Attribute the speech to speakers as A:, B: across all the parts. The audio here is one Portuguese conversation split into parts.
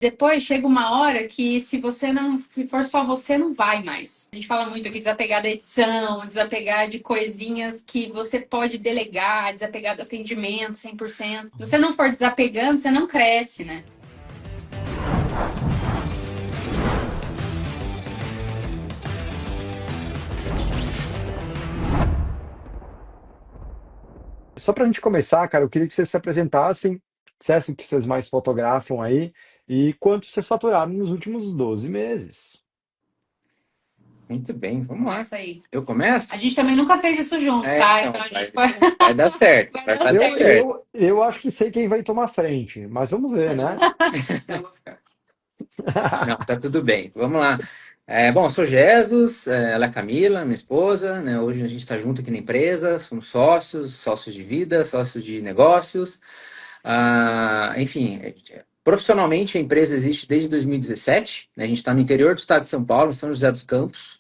A: Depois chega uma hora que se for só você, não vai mais. A gente fala muito aqui desapegar da edição, desapegar de coisinhas que você pode delegar, desapegar do atendimento 100%. Se você não for desapegando, você não cresce, né?
B: Só para a gente começar, cara, eu queria que vocês se apresentassem, dissessem que vocês mais fotografam aí e quanto vocês faturaram nos últimos 12 meses.
C: Muito bem, vamos lá.
A: Isso aí.
C: Eu começo?
A: A gente também nunca fez isso junto, tá?
C: Então,
A: Então a
C: vai,
A: gente pode.
C: vai dar certo,
A: Vai
C: vai
A: dar
C: dar
B: Eu,
A: certo.
C: certo.
B: eu acho que sei quem vai tomar frente, mas vamos ver, né?
A: Então, vou ficar.
C: Não, tá tudo bem. Vamos lá. Bom, eu sou Jesus, ela é a Camila, minha esposa, né? Hoje a gente está junto aqui na empresa, somos sócios, sócios de vida, sócios de negócios. Enfim, profissionalmente a empresa existe desde 2017, né? A gente está no interior do estado de São Paulo, em São José dos Campos.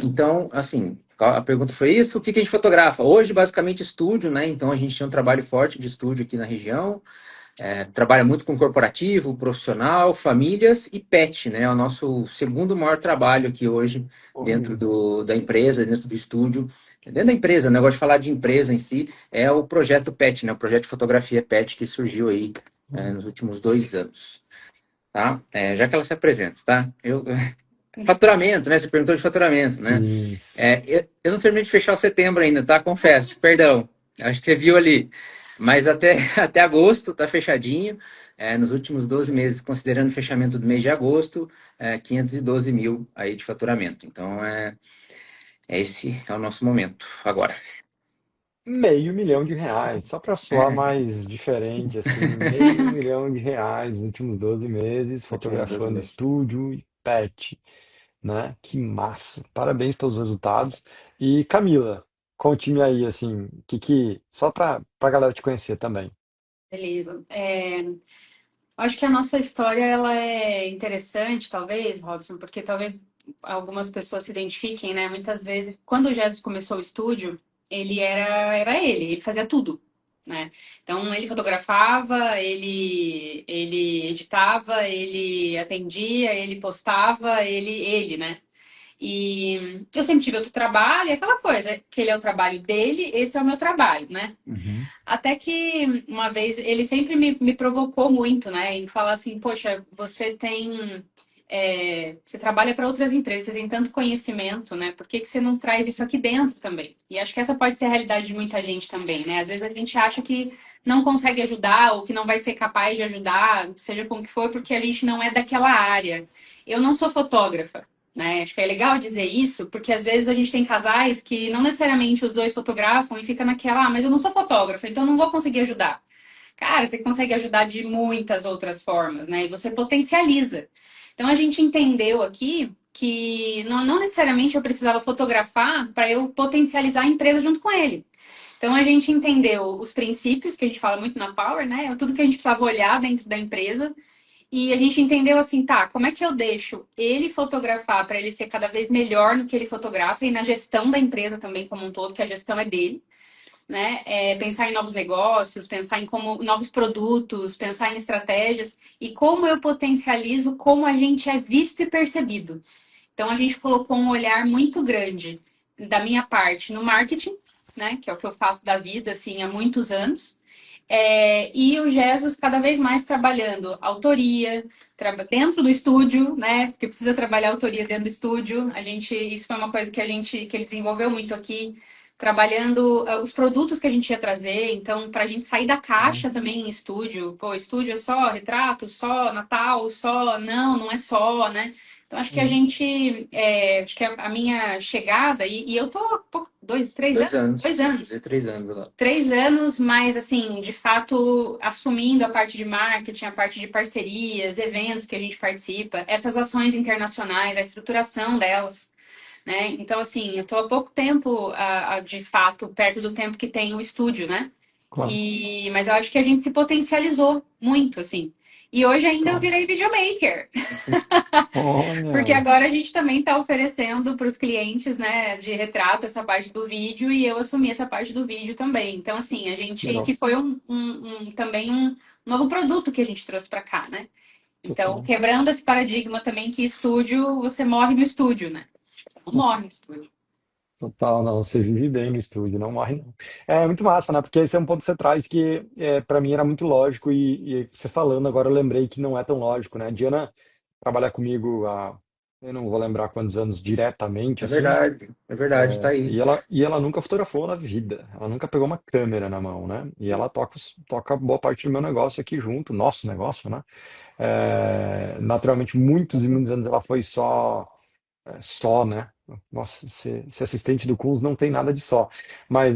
C: Então, assim, a pergunta foi isso, o que que a gente fotografa? Hoje, basicamente, estúdio, né? Então, a gente tem um trabalho forte de estúdio aqui na região, trabalha muito com corporativo, profissional, famílias e pet, né? É o nosso segundo maior trabalho aqui hoje dentro
B: Olha.
C: da empresa, dentro do estúdio. Dentro da empresa, né? Eu gosto de falar de empresa em si, é o projeto PET, né? O projeto de fotografia PET que surgiu aí nos últimos 2 anos, tá? Já que ela se apresenta, tá? Faturamento, né? Você perguntou de faturamento, né?
B: Isso.
C: Eu não terminei de fechar o setembro ainda, tá? Confesso, perdão. Acho que você viu ali. Mas até, até agosto tá fechadinho. Nos últimos 12 meses, considerando o fechamento do mês de agosto, 512 mil aí de faturamento. Então, esse é o nosso momento agora.
B: R$ 500.000, só para soar mais diferente, assim, R$ 500.000 nos últimos 12 meses,
C: Últimos 12
B: fotografando
C: meses.
B: estúdio e pet, né? Que massa! Parabéns pelos resultados. E Camila, conte-me aí, assim, só para a galera te conhecer também.
A: Beleza. Acho que a nossa história ela é interessante, talvez, Robson, porque talvez algumas pessoas se identifiquem, né? Muitas vezes, quando o Jesus começou o estúdio, ele fazia tudo, né? Então, ele fotografava, ele editava, ele atendia, ele postava, né? E eu sempre tive outro trabalho, e aquela coisa, que ele é o trabalho dele, esse é o meu trabalho, né?
B: Uhum.
A: Até que uma vez ele sempre me provocou muito, né? Em falar assim, poxa, você tem. Você trabalha para outras empresas, você tem tanto conhecimento, né? Por que que você não traz isso aqui dentro também? E acho que essa pode ser a realidade de muita gente também, né? Às vezes a gente acha que não consegue ajudar ou que não vai ser capaz de ajudar, seja com o que for, porque a gente não é daquela área. Eu não sou fotógrafa, né? Acho que é legal dizer isso, porque às vezes a gente tem casais que não necessariamente os dois fotografam e fica naquela, mas eu não sou fotógrafa, então não vou conseguir ajudar. Cara, você consegue ajudar de muitas outras formas, né? E você potencializa. Então a gente entendeu aqui que não necessariamente eu precisava fotografar para eu potencializar a empresa junto com ele. Então a gente entendeu os princípios que a gente fala muito na Power, né? Tudo que a gente precisava olhar dentro da empresa e a gente entendeu assim, tá, como é que eu deixo ele fotografar para ele ser cada vez melhor no que ele fotografa e na gestão da empresa também como um todo, que a gestão é dele, né? Pensar em novos negócios, pensar em como novos produtos, pensar em estratégias e como eu potencializo como a gente é visto e percebido. Então a gente colocou um olhar muito grande da minha parte no marketing, né? Que é o que eu faço da vida assim há muitos anos. E o Jesus cada vez mais trabalhando autoria, dentro do estúdio, né? Porque precisa trabalhar autoria dentro do estúdio. Isso foi uma coisa que ele desenvolveu muito aqui, trabalhando os produtos que a gente ia trazer. Então, para a gente sair da caixa também em estúdio. Pô, estúdio é só retrato, só Natal, só. Não é só, né? Então, acho que acho que a minha chegada, e eu tô há dois, três
C: Dois
A: anos?
C: anos.
A: Dois
C: Vai
A: anos.
C: fazer 3 anos agora.
A: 3 anos, mas assim, de fato, assumindo a parte de marketing, a parte de parcerias, eventos que a gente participa, essas ações internacionais, a estruturação delas, né? Então, assim, eu estou há pouco tempo, de fato, perto do tempo que tem o estúdio, né?
B: Claro.
A: Mas eu acho que a gente se potencializou muito, assim. E hoje ainda eu
B: Então,
A: virei videomaker. Porque
B: olha,
A: agora a gente também está oferecendo para os clientes, né, de retrato essa parte do vídeo e eu assumi essa parte do vídeo também. Então, assim, a gente
B: legal.
A: que foi também um novo produto que a gente trouxe para cá, né? Então,
B: Total.
A: quebrando esse paradigma também que estúdio, você morre no estúdio, né? Não morre no estúdio.
B: Total, não, você vive bem no estúdio, não morre não. É muito massa, né? Porque esse é um ponto que você traz que para mim era muito lógico e você falando agora eu lembrei que não é tão lógico, né? A Diana trabalha comigo há, eu não vou lembrar quantos anos diretamente, assim,
C: É verdade, tá aí.
B: e ela nunca fotografou na vida, ela nunca pegou uma câmera na mão, né? E ela toca boa parte do meu negócio aqui junto, nosso negócio, né? Naturalmente, muitos e muitos anos ela foi só, né? Nossa, ser assistente do Kunz não tem nada de só. Mas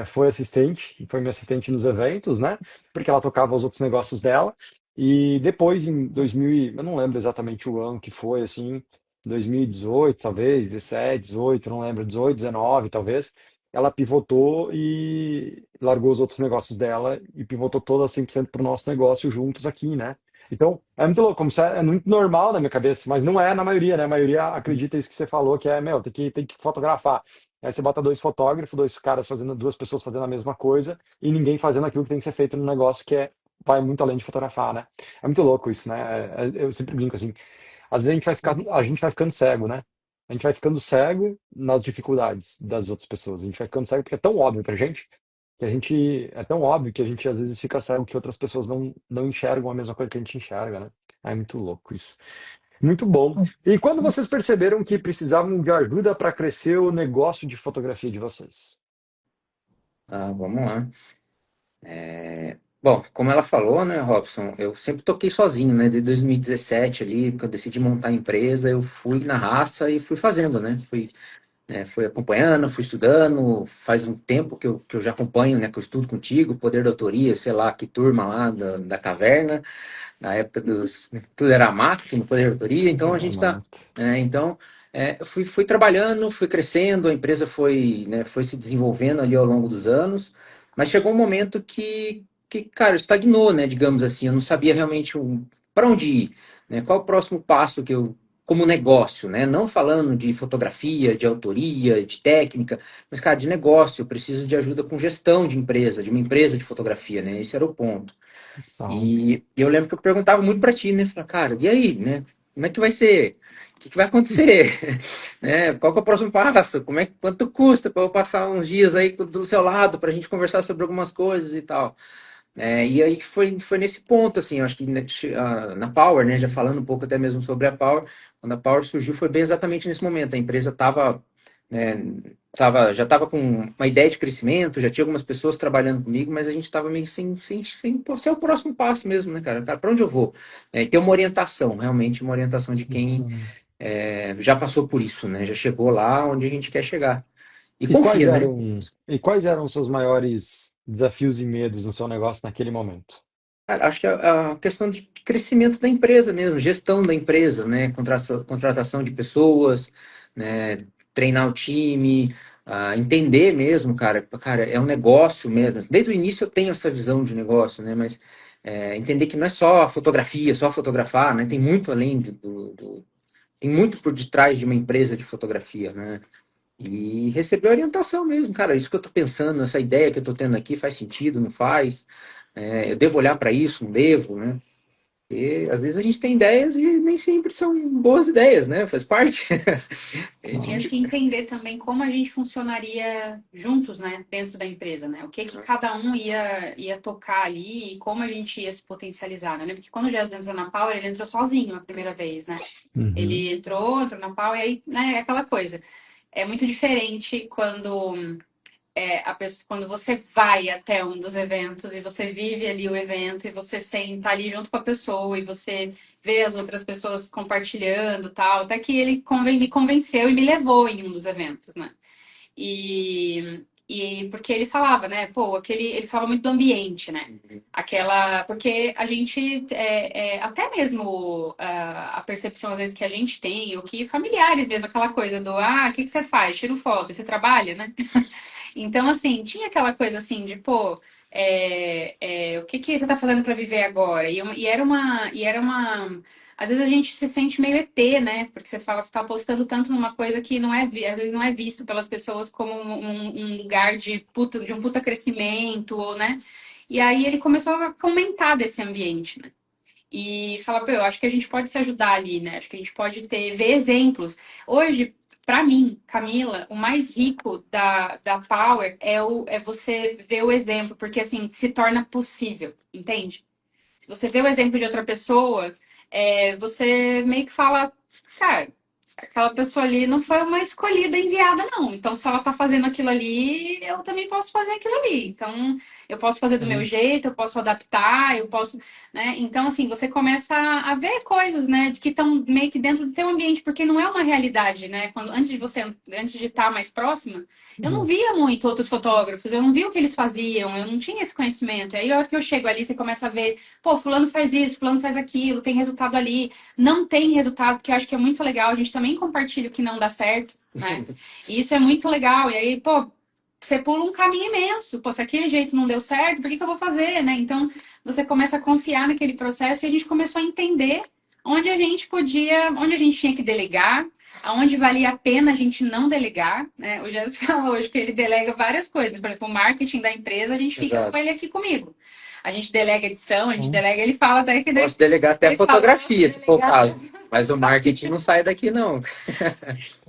B: foi assistente, foi minha assistente nos eventos, né? Porque ela tocava os outros negócios dela. E depois, em 2000, eu não lembro exatamente o ano que foi, assim, 2018, talvez, 17, 18, não lembro, 18, 19, talvez. Ela pivotou e largou os outros negócios dela e pivotou toda 100% para o nosso negócio juntos aqui, né? Então, é muito louco, como isso é muito normal na minha cabeça, mas não é na maioria, né? A maioria acredita isso que você falou, que é, meu, tem que fotografar. Aí você bota dois fotógrafos, dois caras fazendo, duas pessoas fazendo a mesma coisa, e ninguém fazendo aquilo que tem que ser feito no negócio, vai muito além de fotografar, né? É muito louco isso, né? Eu sempre brinco assim, às vezes a gente vai ficando cego, né? A gente vai ficando cego nas dificuldades das outras pessoas. A gente vai ficando cego porque é tão óbvio pra gente que a gente é tão óbvio que a gente às vezes fica cego que outras pessoas não enxergam a mesma coisa que a gente enxerga, né? É muito louco isso. Muito bom. E quando vocês perceberam que precisavam de ajuda para crescer o negócio de fotografia de vocês?
C: Ah, vamos lá. Bom, como ela falou, né, Robson, eu sempre toquei sozinho, né? Desde 2017 ali, que eu decidi montar a empresa, eu fui na raça e fui fazendo, né? Fui acompanhando, fui estudando. Faz um tempo que eu já acompanho, né? Que eu estudo contigo, Poder da Autoria, sei lá, que turma lá da caverna, na época tudo era mato no Poder da Autoria, então a gente tá.
B: Exato.
C: Então, eu fui trabalhando, fui crescendo, a empresa foi se desenvolvendo ali ao longo dos anos, mas chegou um momento cara, estagnou, né? Digamos assim, eu não sabia realmente para onde ir, né? Qual o próximo passo como negócio, né? Não falando de fotografia, de autoria, de técnica, mas, cara, de negócio. Eu preciso de ajuda com gestão de empresa, de uma empresa de fotografia, né? Esse era o ponto.
B: Então,
C: E eu lembro que eu perguntava muito para ti, né? Falei, cara, e aí, né? Como é que vai ser? O que vai acontecer? Né? Qual que é o próximo passo? Quanto custa para eu passar uns dias aí do seu lado para a gente conversar sobre algumas coisas e tal? E aí foi nesse ponto, assim, eu acho que na Power, né, já falando um pouco até mesmo sobre a Power, quando a Power surgiu foi bem exatamente nesse momento. A empresa já estava com uma ideia de crescimento, já tinha algumas pessoas trabalhando comigo, mas a gente estava meio sem pô, ser o próximo passo mesmo, né, cara? Cara, para onde eu vou? E ter uma orientação, realmente uma orientação de quem
B: sim.
C: já passou por isso, né? Já chegou lá onde a gente quer chegar. E
B: E quais
C: confia, né?
B: eram, e quais eram os seus maiores desafios e medos no seu negócio naquele momento?
C: Cara, acho que a questão de crescimento da empresa mesmo, gestão da empresa, né? Contratação de pessoas, né? Treinar o time, entender mesmo, cara. Cara, é um negócio mesmo. Desde o início eu tenho essa visão de negócio, né? Mas entender que não é só a fotografia, só fotografar, né? Tem muito além tem muito por detrás de uma empresa de fotografia, né? E receber orientação mesmo, cara. Isso que eu tô pensando, essa ideia que eu tô tendo aqui faz sentido, não faz? Eu devo olhar para isso, não devo, né? E às vezes a gente tem ideias e nem sempre são boas ideias, né? Faz parte. A
A: E acho
C: gente...
A: que entender também como a gente funcionaria juntos, né, dentro da empresa, né? O que que cada um ia tocar ali e como a gente ia se potencializar, né? Porque quando o Jesus entrou na Power, ele entrou sozinho a primeira vez, né?
B: Uhum.
A: Ele entrou na Power e aí, né, é aquela coisa. É muito diferente quando quando você vai até um dos eventos e você vive ali o evento e você senta ali junto com a pessoa e você vê as outras pessoas compartilhando tal, até que ele me convenceu e me levou em um dos eventos, né? E porque ele falava, né? Pô, ele falava muito do ambiente, né? Porque a gente, até mesmo a percepção às vezes que a gente tem, o que familiares mesmo, aquela coisa do, o que você faz? Tiro foto, você trabalha, né? Então, assim, tinha aquela coisa assim de, pô, o que que você tá fazendo para viver agora? E era uma. Às vezes a gente se sente meio ET, né? Porque você fala, você tá apostando tanto numa coisa que não às vezes não é visto pelas pessoas como um lugar de um puta crescimento, ou, né? E aí ele começou a comentar desse ambiente, né? e fala, pô, eu acho que a gente pode se ajudar ali, né? Acho que a gente pode ver exemplos. Hoje, para mim, Camila, o mais rico da Power é você ver o exemplo, porque assim, se torna possível, entende? Se você vê o exemplo de outra pessoa, você meio que fala, cara, aquela pessoa ali não foi uma escolhida enviada, não. Então, se ela tá fazendo aquilo ali, eu também posso fazer aquilo ali. Então, eu posso fazer do meu
B: Uhum.
A: jeito, eu posso adaptar, eu posso, né? Então, assim, você começa a ver coisas, né, que estão meio que dentro do teu ambiente, porque não é uma realidade, né? Antes de estar mais próxima, eu não
B: Uhum.
A: via muito outros fotógrafos, eu não via o que eles faziam, eu não tinha esse conhecimento. Aí, a hora que eu chego ali, você começa a ver, pô, fulano faz isso, fulano faz aquilo, tem resultado ali, não tem resultado, que eu acho que é muito legal. A gente também compartilha o que não dá certo, né? E isso é muito legal. E aí, pô, você pula um caminho imenso. Pô, se aquele jeito não deu certo, por que que eu vou fazer, né? Então, você começa a confiar naquele processo e a gente começou a entender onde a gente podia, onde a gente tinha que delegar, aonde valia a pena a gente não delegar, né? O Jesus falou hoje que ele delega várias coisas. Por exemplo, o marketing da empresa, a gente fica com
C: Exato.
A: ele aqui comigo. A gente delega edição, a gente
B: Uhum.
A: delega, ele fala até que
C: Posso delegar até a
A: ele fala, posso
C: fotografia, se for o
A: delegar.
C: caso. Mas o marketing não sai daqui, não.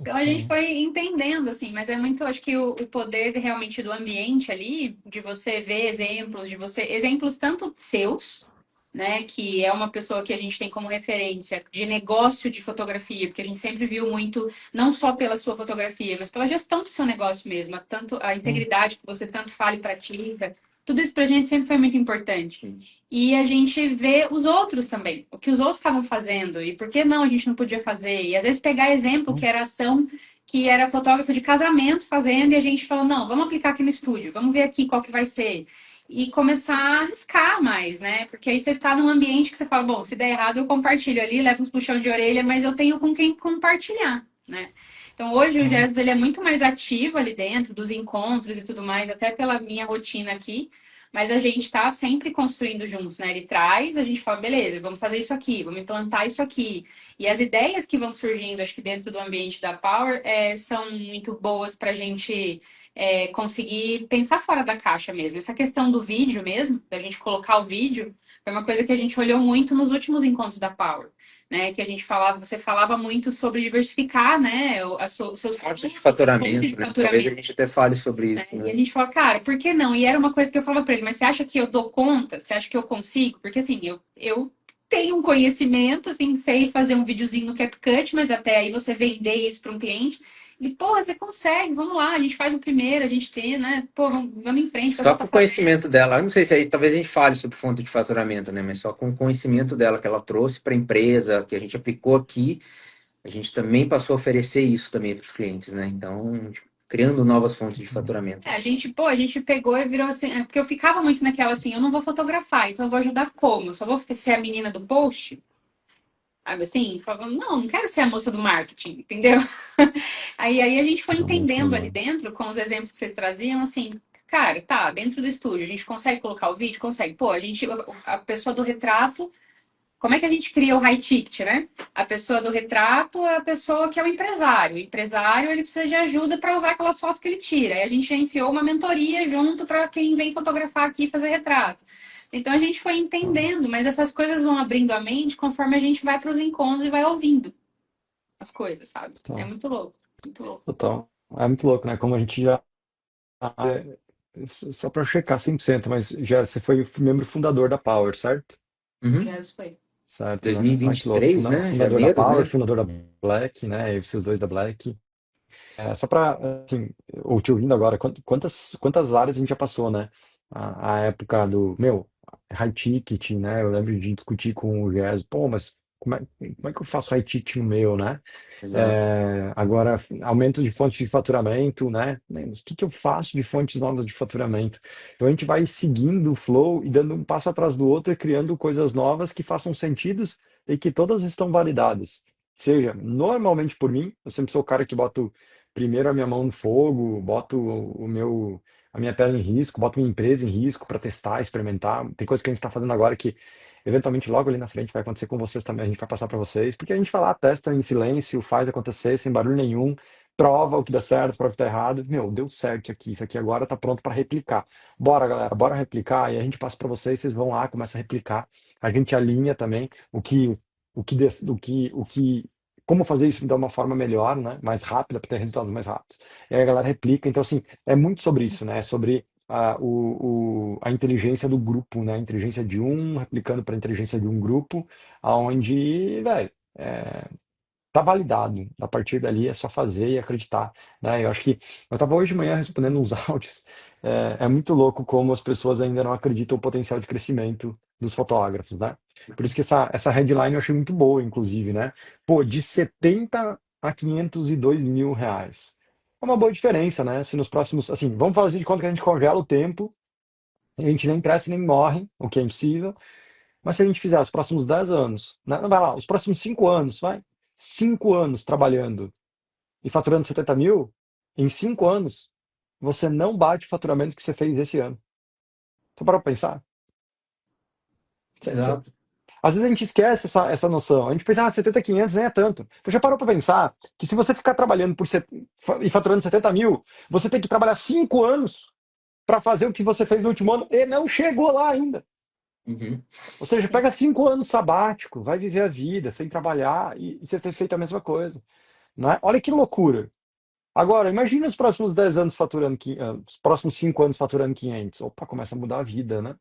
A: Então a gente
B: Uhum.
A: foi entendendo, assim, mas é muito, acho que o poder realmente do ambiente ali, de você ver exemplos, exemplos tanto seus, né, que é uma pessoa que a gente tem como referência de negócio de fotografia, porque a gente sempre viu muito, não só pela sua fotografia, mas pela gestão do seu negócio mesmo, tanto a
B: Uhum.
A: integridade que você tanto fala e pratica, tudo isso pra gente sempre foi muito importante.
C: Sim.
A: E a gente vê os outros também, o que os outros estavam fazendo e por que não a gente não podia fazer. E às vezes pegar exemplo que era ação que era fotógrafo de casamento fazendo e a gente falou, não, vamos aplicar aqui no estúdio, vamos ver aqui qual que vai ser. E começar a arriscar mais, né? Porque aí você tá num ambiente que você fala, bom, se der errado eu compartilho ali, levo uns puxão de orelha, mas eu tenho com quem compartilhar, né? Então hoje o
B: Uhum.
A: Jesus ele é muito mais ativo ali dentro dos encontros e tudo mais, até pela minha rotina aqui. Mas a gente está sempre construindo juntos, né? Ele traz, a gente fala, beleza, vamos fazer isso aqui, vamos implantar isso aqui. E as ideias que vão surgindo, acho que dentro do ambiente da Power, são muito boas para a gente conseguir pensar fora da caixa mesmo. Essa questão do vídeo mesmo, da gente colocar o vídeo, foi uma coisa que a gente olhou muito nos últimos encontros da Power. Né, que a gente falava, você falava muito sobre diversificar, né, os seus
C: Fontes de
A: produtos, fontes
C: faturamento,
A: de
C: né? Talvez a
A: faturamento.
C: gente até fale sobre isso,
A: E
C: né?
A: a gente falou, cara, por que não? E era uma coisa que eu falava pra ele, mas você acha que eu dou conta? Você acha que eu consigo? Porque assim, eu tenho um conhecimento, assim, sei fazer um videozinho no CapCut, mas até aí você vender isso para um cliente. E, porra, você consegue, vamos lá, a gente faz o primeiro, a gente tem, né? Pô, vamos em frente, faz
C: Só
A: o
C: com o
A: papai.
C: conhecimento dela, eu não sei se aí talvez a gente fale sobre fonte de faturamento, né? Mas só com o conhecimento dela que ela trouxe para a empresa, que a gente aplicou aqui, a gente também passou a oferecer isso também para os clientes, né? Então, tipo, criando novas fontes de faturamento.
A: A gente pegou e virou assim, porque eu ficava muito naquela assim, eu não vou fotografar, então eu vou ajudar como? Eu só vou ser a menina do post? Sabe assim? Falava, não, não quero ser a moça do marketing, entendeu? Aí a gente foi
B: Não, muito
A: entendendo ali
B: legal.
A: dentro, com os exemplos que vocês traziam, assim, cara, tá, dentro do estúdio, a gente consegue colocar o vídeo? Consegue. Pô, a pessoa do retrato, como é que a gente cria o high ticket, né? A pessoa do retrato é a pessoa que é o empresário. O empresário, ele precisa de ajuda para usar aquelas fotos que ele tira. Aí a gente já enfiou uma mentoria junto para quem vem fotografar aqui e fazer retrato. Então a gente foi
B: Uhum.
A: entendendo, mas essas coisas vão abrindo a mente conforme a gente vai para os encontros e vai ouvindo as coisas, sabe? É
B: Total.
A: muito louco, muito louco.
B: Total. É muito louco, né? Como a gente já. Só para checar 100%, mas já você foi o membro fundador da Power, certo?
C: Uhum.
A: Jesus foi.
B: Certo, né? Ah, que louco.
C: 2023, né?
B: Fundador da
C: Janeiro,
B: Power,
C: né?
B: fundador da Black, né? E vocês dois da Black. Só para, assim, ou te ouvindo agora, quantas áreas a gente já passou, né? A época do, meu, high ticket, né? Eu lembro de discutir com o Gés, pô, mas como é que eu faço high ticket no meu, né?
C: Exato.
B: Agora, aumento de fontes de faturamento, né? Mas o que que eu faço de fontes novas de faturamento? Então a gente vai seguindo o flow e dando um passo atrás do outro e criando coisas novas que façam sentidos e que todas estão validadas. Seja, normalmente por mim, eu sempre sou o cara que boto primeiro a minha mão no fogo, boto a minha pele em risco, boto minha empresa em risco para testar, experimentar. Tem coisa que a gente está fazendo agora que eventualmente logo ali na frente vai acontecer com vocês também, a gente vai passar para vocês, porque a gente vai lá, testa em silêncio, faz acontecer sem barulho nenhum, prova o que dá certo, prova o que tá errado. Meu, deu certo isso aqui agora tá pronto para replicar. Bora, galera, bora replicar. E a gente passa para vocês, vocês vão lá, começa a replicar. A gente alinha também como fazer isso de uma forma melhor, né? Mais rápida, para ter resultados mais rápidos. E aí a galera replica. Então, assim, é muito sobre isso, né? É sobre a inteligência do grupo, né? A inteligência de um replicando para a inteligência de um grupo, aonde, velho, tá validado. A partir dali é só fazer e acreditar, né? Eu acho que eu estava hoje de manhã respondendo uns áudios. É muito louco como as pessoas ainda não acreditam no potencial de crescimento dos fotógrafos, né? Por isso que essa headline eu achei muito boa, inclusive, né? Pô, de 70 a 502 mil reais. É uma boa diferença, né? Se nos próximos, assim, vamos fazer de conta que a gente congela o tempo, a gente nem cresce nem morre, o que é impossível. Mas se a gente fizer os próximos 10 anos, né? Não vai lá, os próximos 5 anos, vai. 5 anos trabalhando e faturando 70 mil, em 5 anos, você não bate o faturamento que você fez esse ano. Você parou para pensar?
C: Exato.
B: Às vezes a gente esquece essa noção. A gente pensa, 70, 500 nem é tanto. Você já parou para pensar que se você ficar trabalhando e faturando 70 mil, você tem que trabalhar 5 anos para fazer o que você fez no último ano e não chegou lá ainda.
C: Uhum.
B: Ou seja, pega 5 anos sabático, vai viver a vida sem trabalhar e você ter feito a mesma coisa. Né? Olha que loucura. Agora, imagina os próximos 10 anos faturando, os próximos 5 anos faturando 500. Opa, começa a mudar a vida, né?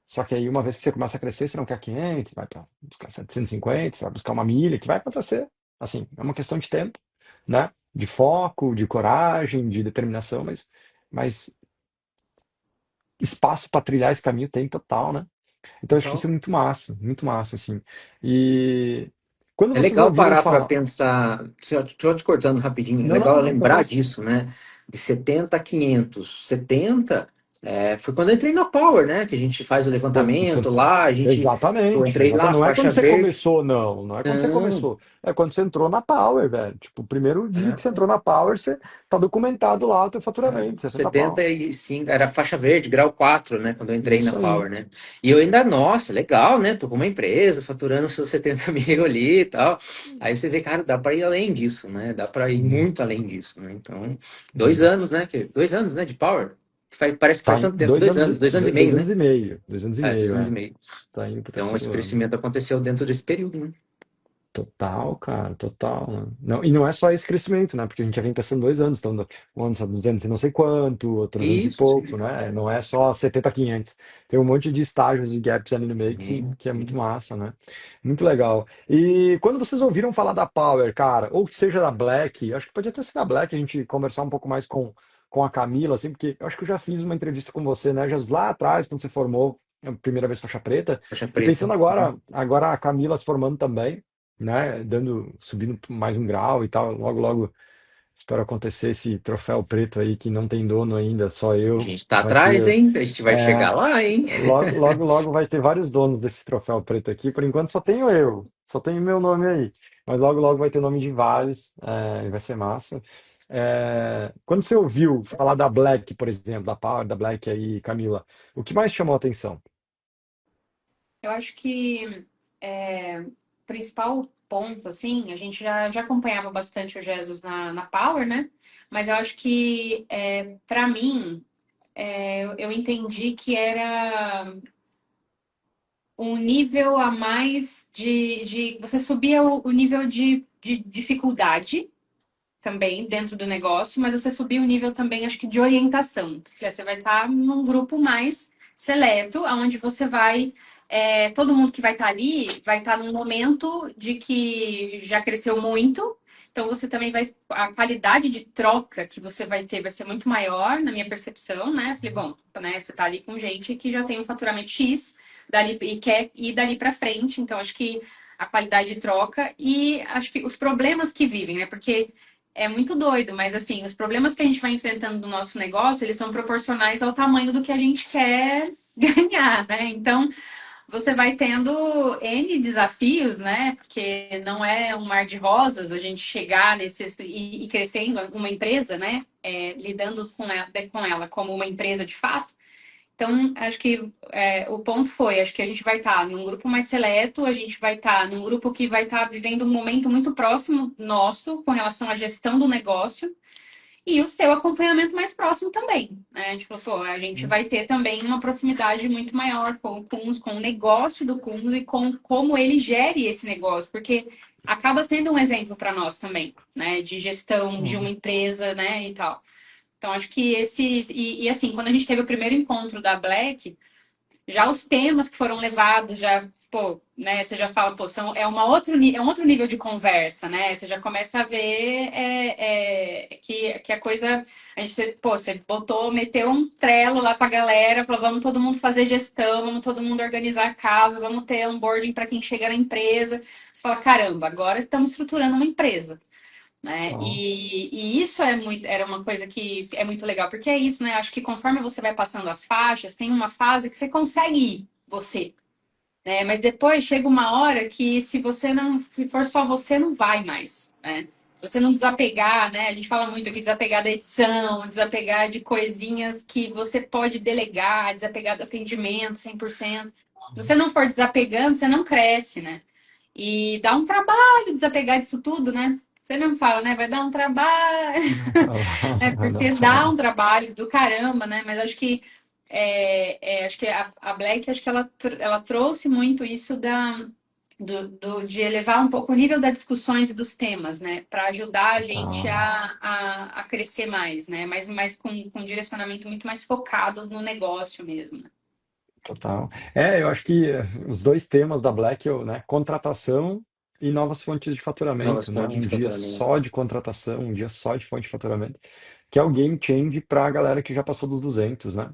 B: Só que aí, uma vez que você começa a crescer, você não quer 500, vai para buscar 750, você vai buscar 1 milha, que vai acontecer. Assim, é uma questão de tempo, né? De foco, de coragem, de determinação, mas espaço para trilhar esse caminho tem total, né? Então, acho que isso
C: Então,
B: é muito massa, assim. E quando
C: é
B: vocês
C: legal
B: ouviram
C: parar para
B: falar.
C: pensar, só te cortando rapidinho, é
B: Não,
C: legal
B: não, não,
C: lembrar
B: começa.
C: disso, né? De 70 a 500. 70 foi quando eu entrei na Power, né? Que a gente faz o
B: Pô, você
C: levantamento lá, eu
B: exatamente,
C: entrei lá,
B: exatamente. Não é quando
C: faixa
B: você
C: verde.
B: começou, não. Não é quando você
C: Não,
B: começou. É quando você entrou na Power, velho. Tipo, o primeiro dia que você
C: é,
B: entrou na Power, você tá documentado lá o teu faturamento, 70 pau.
C: 75, era faixa verde, grau 4, né? Quando eu entrei na
B: Isso aí.
C: Power, né? E eu ainda, nossa, legal, né? Tô com uma empresa, faturando seus 70 mil ali e tal. Aí você vê, cara, dá para ir além disso, né? Dá para ir muito além disso, né? Então, 2 anos, né? 2 anos, né? De Power. Parece que faz
B: Tá em
C: tanto tempo, 2 anos, 2 anos e meio,
B: dois anos
C: né?
B: e meio. 2 anos e
C: É, dois
B: meio,
C: anos e
B: é.
C: meio.
B: Tá indo pro
C: Então, esse
B: terceiro ano.
C: crescimento aconteceu dentro desse período, né?
B: Total, cara, total, né? Não, e não é só esse crescimento, né? Porque a gente já vem pensando 2 anos, então um ano só 200 e não sei quanto, outros anos e
C: Isso,
B: pouco,
C: sim.
B: né? Não é só 70, 500. Tem um monte de estágios e gaps ali no meio
C: Sim,
B: que é muito
C: sim.
B: massa, né? Muito legal. E quando vocês ouviram falar da Power, cara, ou que seja da Black, acho que podia até ser da Black, a gente conversar um pouco mais com a Camila, assim, porque eu acho que eu já fiz uma entrevista com você, né? Já lá atrás, quando você formou a primeira vez faixa preta,
C: Faixa
B: e
C: preta.
B: pensando agora a Camila se formando também, né, subindo mais um grau e tal. Logo, logo espero acontecer esse troféu preto aí que não tem dono ainda, só
C: A
B: eu.
C: gente tá
B: Vai
C: atrás,
B: ter,
C: hein? A gente vai chegar
B: é,
C: lá, hein?
B: logo, logo, logo vai ter vários donos desse troféu preto aqui. Por enquanto só tenho eu, só tenho meu nome aí. Mas logo, logo vai ter nome de vários, e vai ser massa. Quando você ouviu falar da Black, por exemplo, da Power, da Black aí, Camila, o que mais chamou a atenção?
A: Eu acho que o principal ponto, assim, a gente já acompanhava bastante o Jesus na Power, né? Mas eu acho que, para mim, eu entendi que era um nível a mais você subia o nível de dificuldade também dentro do negócio, mas você subia o nível também, acho que, de orientação. Você vai estar num grupo mais seleto, onde você vai. Todo mundo que vai estar ali vai estar num momento de que já cresceu muito. Então você também vai. A qualidade de troca que você vai ter vai ser muito maior, na minha percepção, né? Falei, bom, né, você está ali com gente que já tem um faturamento X dali, e quer ir dali para frente. Então, acho que a qualidade de troca e acho que os problemas que vivem, né? Porque é muito doido, mas assim, os problemas que a gente vai enfrentando no nosso negócio, eles são proporcionais ao tamanho do que a gente quer ganhar, né? Então, você vai tendo N desafios, né? Porque não é um mar de rosas a gente chegar e crescendo uma empresa, né? Lidando com ela como uma empresa de fato. Então, acho que o ponto foi, acho que a gente vai estar num grupo mais seleto, a gente vai estar num grupo que vai estar vivendo um momento muito próximo nosso com relação à gestão do negócio e o seu acompanhamento mais próximo também, né? A gente falou, pô, a gente vai ter também uma proximidade muito maior com o Kunz, com o negócio do Kunz e com como ele gere esse negócio, porque acaba sendo um exemplo para nós também, né? De gestão de uma
B: Uhum.
A: empresa, né? E tal. Então, acho que esses. E assim, quando a gente teve o primeiro encontro da Black, já os temas que foram levados, já, pô, né? Você já fala, pô, é um outro nível de conversa, né? Você já começa a ver que a coisa. A gente, pô, você meteu um trelo lá pra galera, falou, vamos todo mundo fazer gestão, vamos todo mundo organizar a casa, vamos ter onboarding para quem chega na empresa. Você fala, caramba, agora estamos estruturando uma empresa, né?
B: Então,
A: E isso era uma coisa que é muito legal, porque é isso, né? Acho que conforme você vai passando as faixas, tem uma fase que você consegue ir, você, né? Mas depois chega uma hora que se for só você, não vai mais, né? Se você não desapegar, né? A gente fala muito aqui, desapegar da edição, desapegar de coisinhas que você pode delegar, desapegar do atendimento 100%. Se você não for desapegando, você não cresce, né? E dá um trabalho desapegar disso tudo, né? Você mesmo fala, né? Vai dar um trabalho, é
B: vai dar um
A: porque dá um
B: trabalho.
A: trabalho do caramba, né? Mas acho que acho que a Black, acho que ela trouxe muito isso de elevar um pouco o nível das discussões e dos temas, né? Para ajudar a gente
B: Então,
A: a crescer mais, né? Mas com um direcionamento muito mais focado no negócio mesmo, né?
B: total. Eu acho que os dois temas da Black, né, contratação e novas fontes de
C: Novas
B: faturamento, né?
C: fontes
B: Um
C: de
B: dia
C: faturamento.
B: só de contratação, um dia só de fonte de faturamento, que é o game change para a galera que já passou dos 200, né?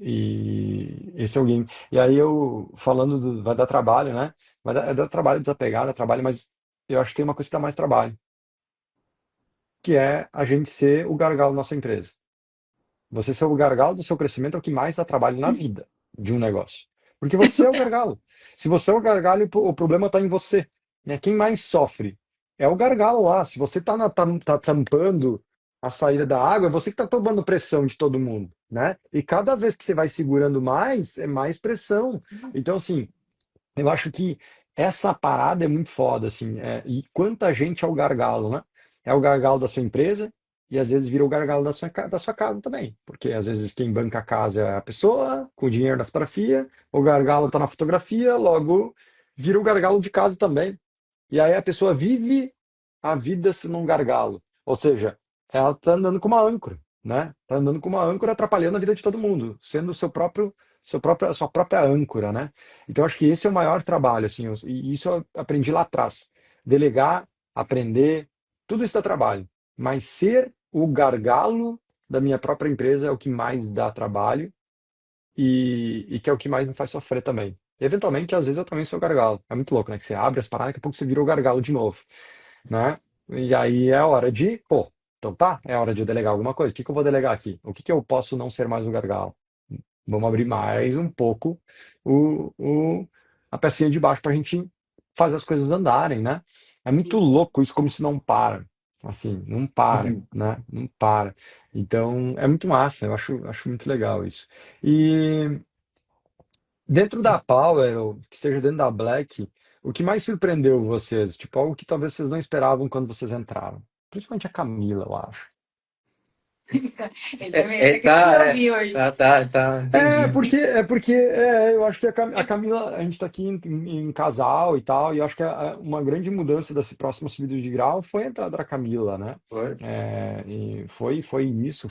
B: E esse é o game. E aí eu falando vai dar trabalho, né? Vai dar trabalho desapegar, dá trabalho, mas eu acho que tem uma coisa que dá mais trabalho, que é a gente ser o gargalo da nossa empresa. Você ser o gargalo do seu crescimento é o que mais dá trabalho na vida de um negócio. Porque você é o gargalo. Se você é o gargalo, o problema está em você, né? Quem mais sofre é o gargalo lá. Se você está tá tampando a saída da água, é você que está tomando pressão de todo mundo, né? E cada vez que você vai segurando mais, é mais pressão. Então, assim, eu acho que essa parada é muito foda, assim. E quanta gente é o gargalo, né? É o gargalo da sua empresa e às vezes vira o gargalo da sua casa também. Porque às vezes quem banca a casa é a pessoa com o dinheiro da fotografia, o gargalo tá na fotografia, logo vira o gargalo de casa também. E aí a pessoa vive a vida sendo um gargalo. Ou seja, ela tá andando com uma âncora, né? Tá andando com uma âncora atrapalhando a vida de todo mundo, sendo sua própria âncora, né? Então acho que esse é o maior trabalho, assim, e isso eu aprendi lá atrás. Delegar, aprender, tudo isso dá trabalho, mas ser o gargalo da minha própria empresa é o que mais dá trabalho e que é o que mais me faz sofrer também. Eventualmente, às vezes eu também sou gargalo. É muito louco, né? Que você abre as paradas, daqui a pouco você vira o gargalo de novo, né? E aí é hora de, pô, então tá, é hora de eu delegar alguma coisa. O que que eu vou delegar aqui? O que que eu posso não ser mais o gargalo? Vamos abrir mais um pouco o, o, a pecinha de baixo para a gente fazer as coisas andarem, né? É muito louco isso, como se não para. Assim, não para,
C: Uhum.
B: né? Não para. Então, é muito massa, eu acho muito legal isso. E dentro da Power, ou que seja dentro da Black, o que mais surpreendeu vocês? Tipo, algo que talvez vocês não esperavam quando vocês entraram. Principalmente a Camila, eu acho.
A: Esse também você queria ouvir hoje.
C: Entendi.
B: Eu acho que a Camila, a gente está aqui em casal e tal, e eu acho que uma grande mudança desse próximo subida de grau foi a entrada da Camila, né?
C: Foi.
B: E foi isso,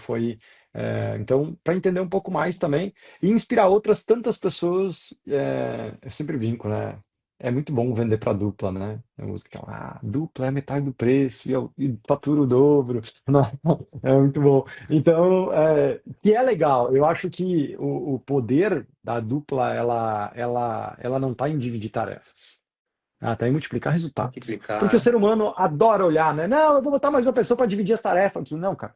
B: então, para entender um pouco mais também e inspirar outras tantas pessoas, eu sempre brinco, né? É muito bom vender para dupla, né? A música, dupla é metade do preço e fatura o dobro. É muito bom. Então, que é legal. Eu acho que o poder da dupla, ela não está em dividir tarefas. Ela está em multiplicar resultados. Porque o
C: Multiplicar.
B: ser humano adora olhar, né? Não, eu vou botar mais uma pessoa para dividir as tarefas. Não, cara.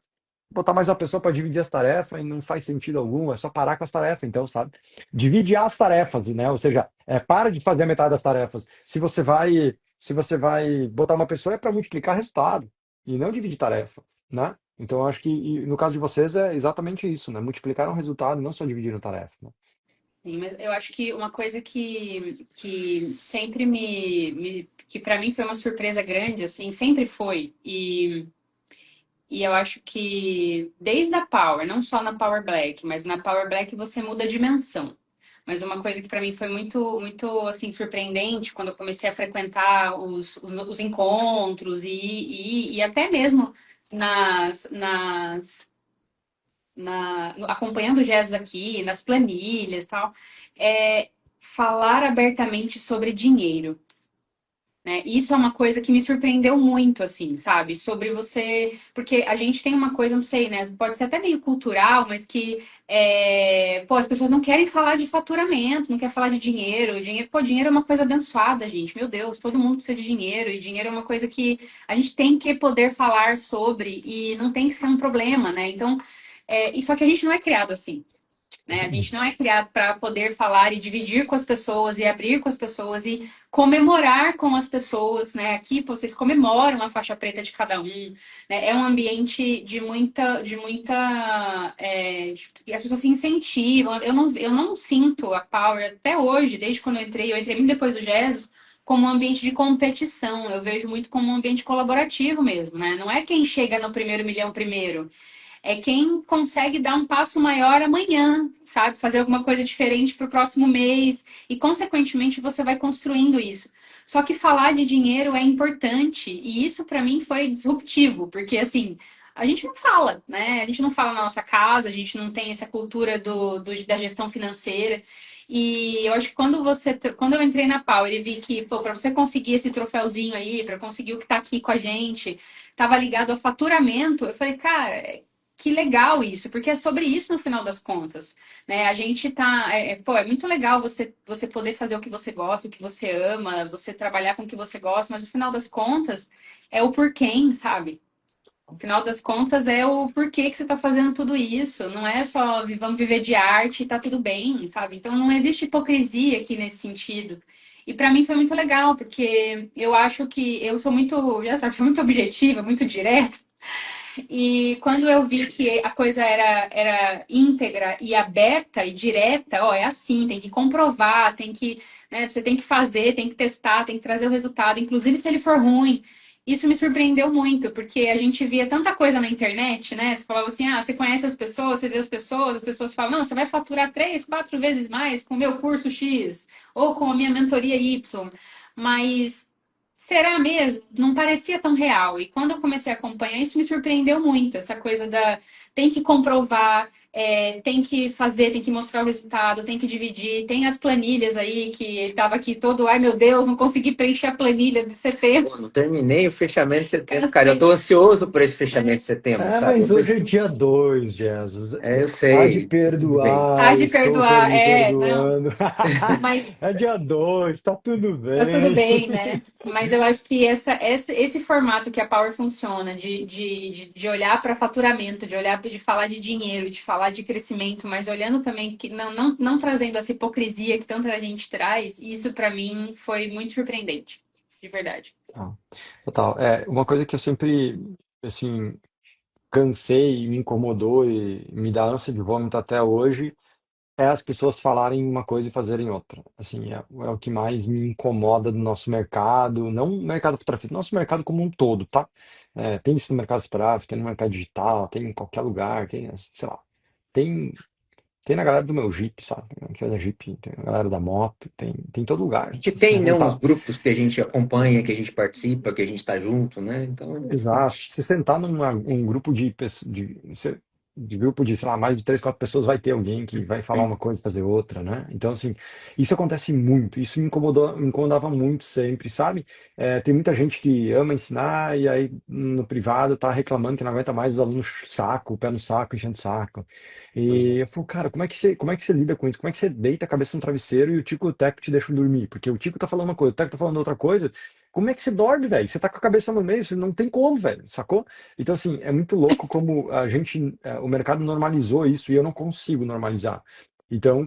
B: Botar mais uma pessoa para dividir as tarefas e não faz sentido algum. É só parar com as tarefas, então, sabe? Divide as tarefas, né? Ou seja, para de fazer a metade das tarefas. Se você vai botar uma pessoa, é para multiplicar resultado e não dividir tarefa, né? Então, eu acho que no caso de vocês é exatamente isso, né? Multiplicaram o resultado, não só dividiram tarefa, né?
A: Sim, mas eu acho que uma coisa que sempre que para mim foi uma surpresa grande, assim, sempre foi. E eu acho que desde a Power, não só na Power Black, mas na Power Black você muda a dimensão. Mas uma coisa que para mim foi muito assim surpreendente quando eu comecei a frequentar os encontros e até mesmo acompanhando o Jesus aqui, nas planilhas e tal, é falar abertamente sobre dinheiro, né? Isso é uma coisa que me surpreendeu muito, assim, sabe? Sobre você. Porque a gente tem uma coisa, não sei, né? Pode ser até meio cultural, mas que. Pô, as pessoas não querem falar de faturamento, não querem falar de dinheiro. Dinheiro é uma coisa abençoada, gente. Meu Deus, todo mundo precisa de dinheiro. E dinheiro é uma coisa que a gente tem que poder falar sobre e não tem que ser um problema, né? Então, e só que a gente não é criado assim, né? A gente não é criado para poder falar e dividir com as pessoas e abrir com as pessoas e comemorar com as pessoas, né? Aqui vocês comemoram a faixa preta de cada um, né? É um ambiente e as pessoas se incentivam. Eu não sinto a Power até hoje, desde quando eu entrei muito depois do Jesus, como um ambiente de competição. Eu vejo muito como um ambiente colaborativo mesmo, né? Não é quem chega no primeiro milhão primeiro, é quem consegue dar um passo maior amanhã, sabe? Fazer alguma coisa diferente para o próximo mês e, consequentemente, você vai construindo isso. Só que falar de dinheiro é importante e isso para mim foi disruptivo, porque assim. A gente não fala, né? A gente não fala na nossa casa, a gente não tem essa cultura da gestão financeira. E eu acho que quando eu entrei na Power e vi que, pô, para você conseguir esse troféuzinho aí, para conseguir o que está aqui com a gente, estava ligado ao faturamento, eu falei, cara, que legal isso, porque é sobre isso no final das contas, né? A gente tá, pô, é muito legal você poder fazer o que você gosta, o que você ama, você trabalhar com o que você gosta, mas no final das contas é o porquê, sabe? No final das contas é o porquê que você está fazendo tudo isso. Não é só vamos viver de arte e tá tudo bem, sabe? Então não existe hipocrisia aqui nesse sentido. E para mim foi muito legal, porque eu acho que eu sou muito, já sabe, sou muito objetiva, muito direta. E quando eu vi que a coisa era íntegra e aberta e direta, ó, é assim, tem que comprovar, né, você tem que fazer, tem que testar, tem que trazer o resultado, inclusive se ele for ruim. Isso me surpreendeu muito, porque a gente via tanta coisa na internet, né? Você falava assim, você conhece as pessoas, você vê as pessoas falam, não, você vai faturar 3, 4 vezes mais com o meu curso X, ou com a minha mentoria Y. Mas será mesmo? Não parecia tão real. E quando eu comecei a acompanhar, isso me surpreendeu muito. Essa coisa da tem que comprovar, tem que fazer, tem que mostrar o resultado, tem que dividir. Tem as planilhas aí que ele estava aqui todo, ai meu Deus, não consegui preencher a planilha de setembro.
C: Pô, não terminei o fechamento de setembro, cara. Eu tô ansioso por esse fechamento de setembro, sabe?
B: Mas hoje é dia 2, Jesus.
C: Eu
B: Há de
C: sei, tudo bem.
A: Há
B: perdoar,
A: de
B: estou
A: perdoar,
B: me
A: não.
B: perdoando.
A: Mas
B: É dia 2, tá tudo
A: tá tudo
B: bem.
A: bem, né? Mas eu acho que esse formato que a Power funciona, de olhar para faturamento, de falar de dinheiro, de falar de crescimento, mas olhando também que não trazendo essa hipocrisia que tanta gente traz, isso para mim foi muito surpreendente, de verdade.
B: Tá, total. Uma coisa que eu sempre, assim, cansei, me incomodou e me dá ânsia de vômito até hoje é as pessoas falarem uma coisa e fazerem outra. Assim, é o que mais me incomoda do nosso mercado, não o mercado fotográfico, nosso mercado como um todo, tá? Tem isso no mercado fotográfico, tem no mercado digital, tem em qualquer lugar, tem, sei lá, tem, tem na galera do meu Jeep, sabe? Aqui é da Jeep, tem a galera da moto, tem em todo
C: A
B: lugar.
C: gente
B: Se você
C: tem, né, uns
B: sentar,
C: grupos que a gente acompanha, que a gente participa, que a gente tá junto, né? Então,
B: exato, se sentar um grupo de grupo de, sei lá, mais de 3, 4 pessoas, vai ter alguém que vai falar uma coisa e fazer outra, né? Então, assim, isso acontece muito, isso me incomodava muito sempre, sabe? Tem muita gente que ama ensinar e aí no privado tá reclamando que não aguenta mais os alunos saco, o pé no saco, enchendo o saco.
C: pois é.
B: E eu falo, cara, como é que você lida com isso? Como é que você deita a cabeça no travesseiro e o Tico e o Teco te deixam dormir? Porque o Tico tá falando uma coisa, o Teco tá falando outra coisa. Como é que você dorme, velho? Você tá com a cabeça no meio, você não tem como, velho, sacou? Então, assim, é muito louco como o mercado normalizou isso e eu não consigo normalizar. Então,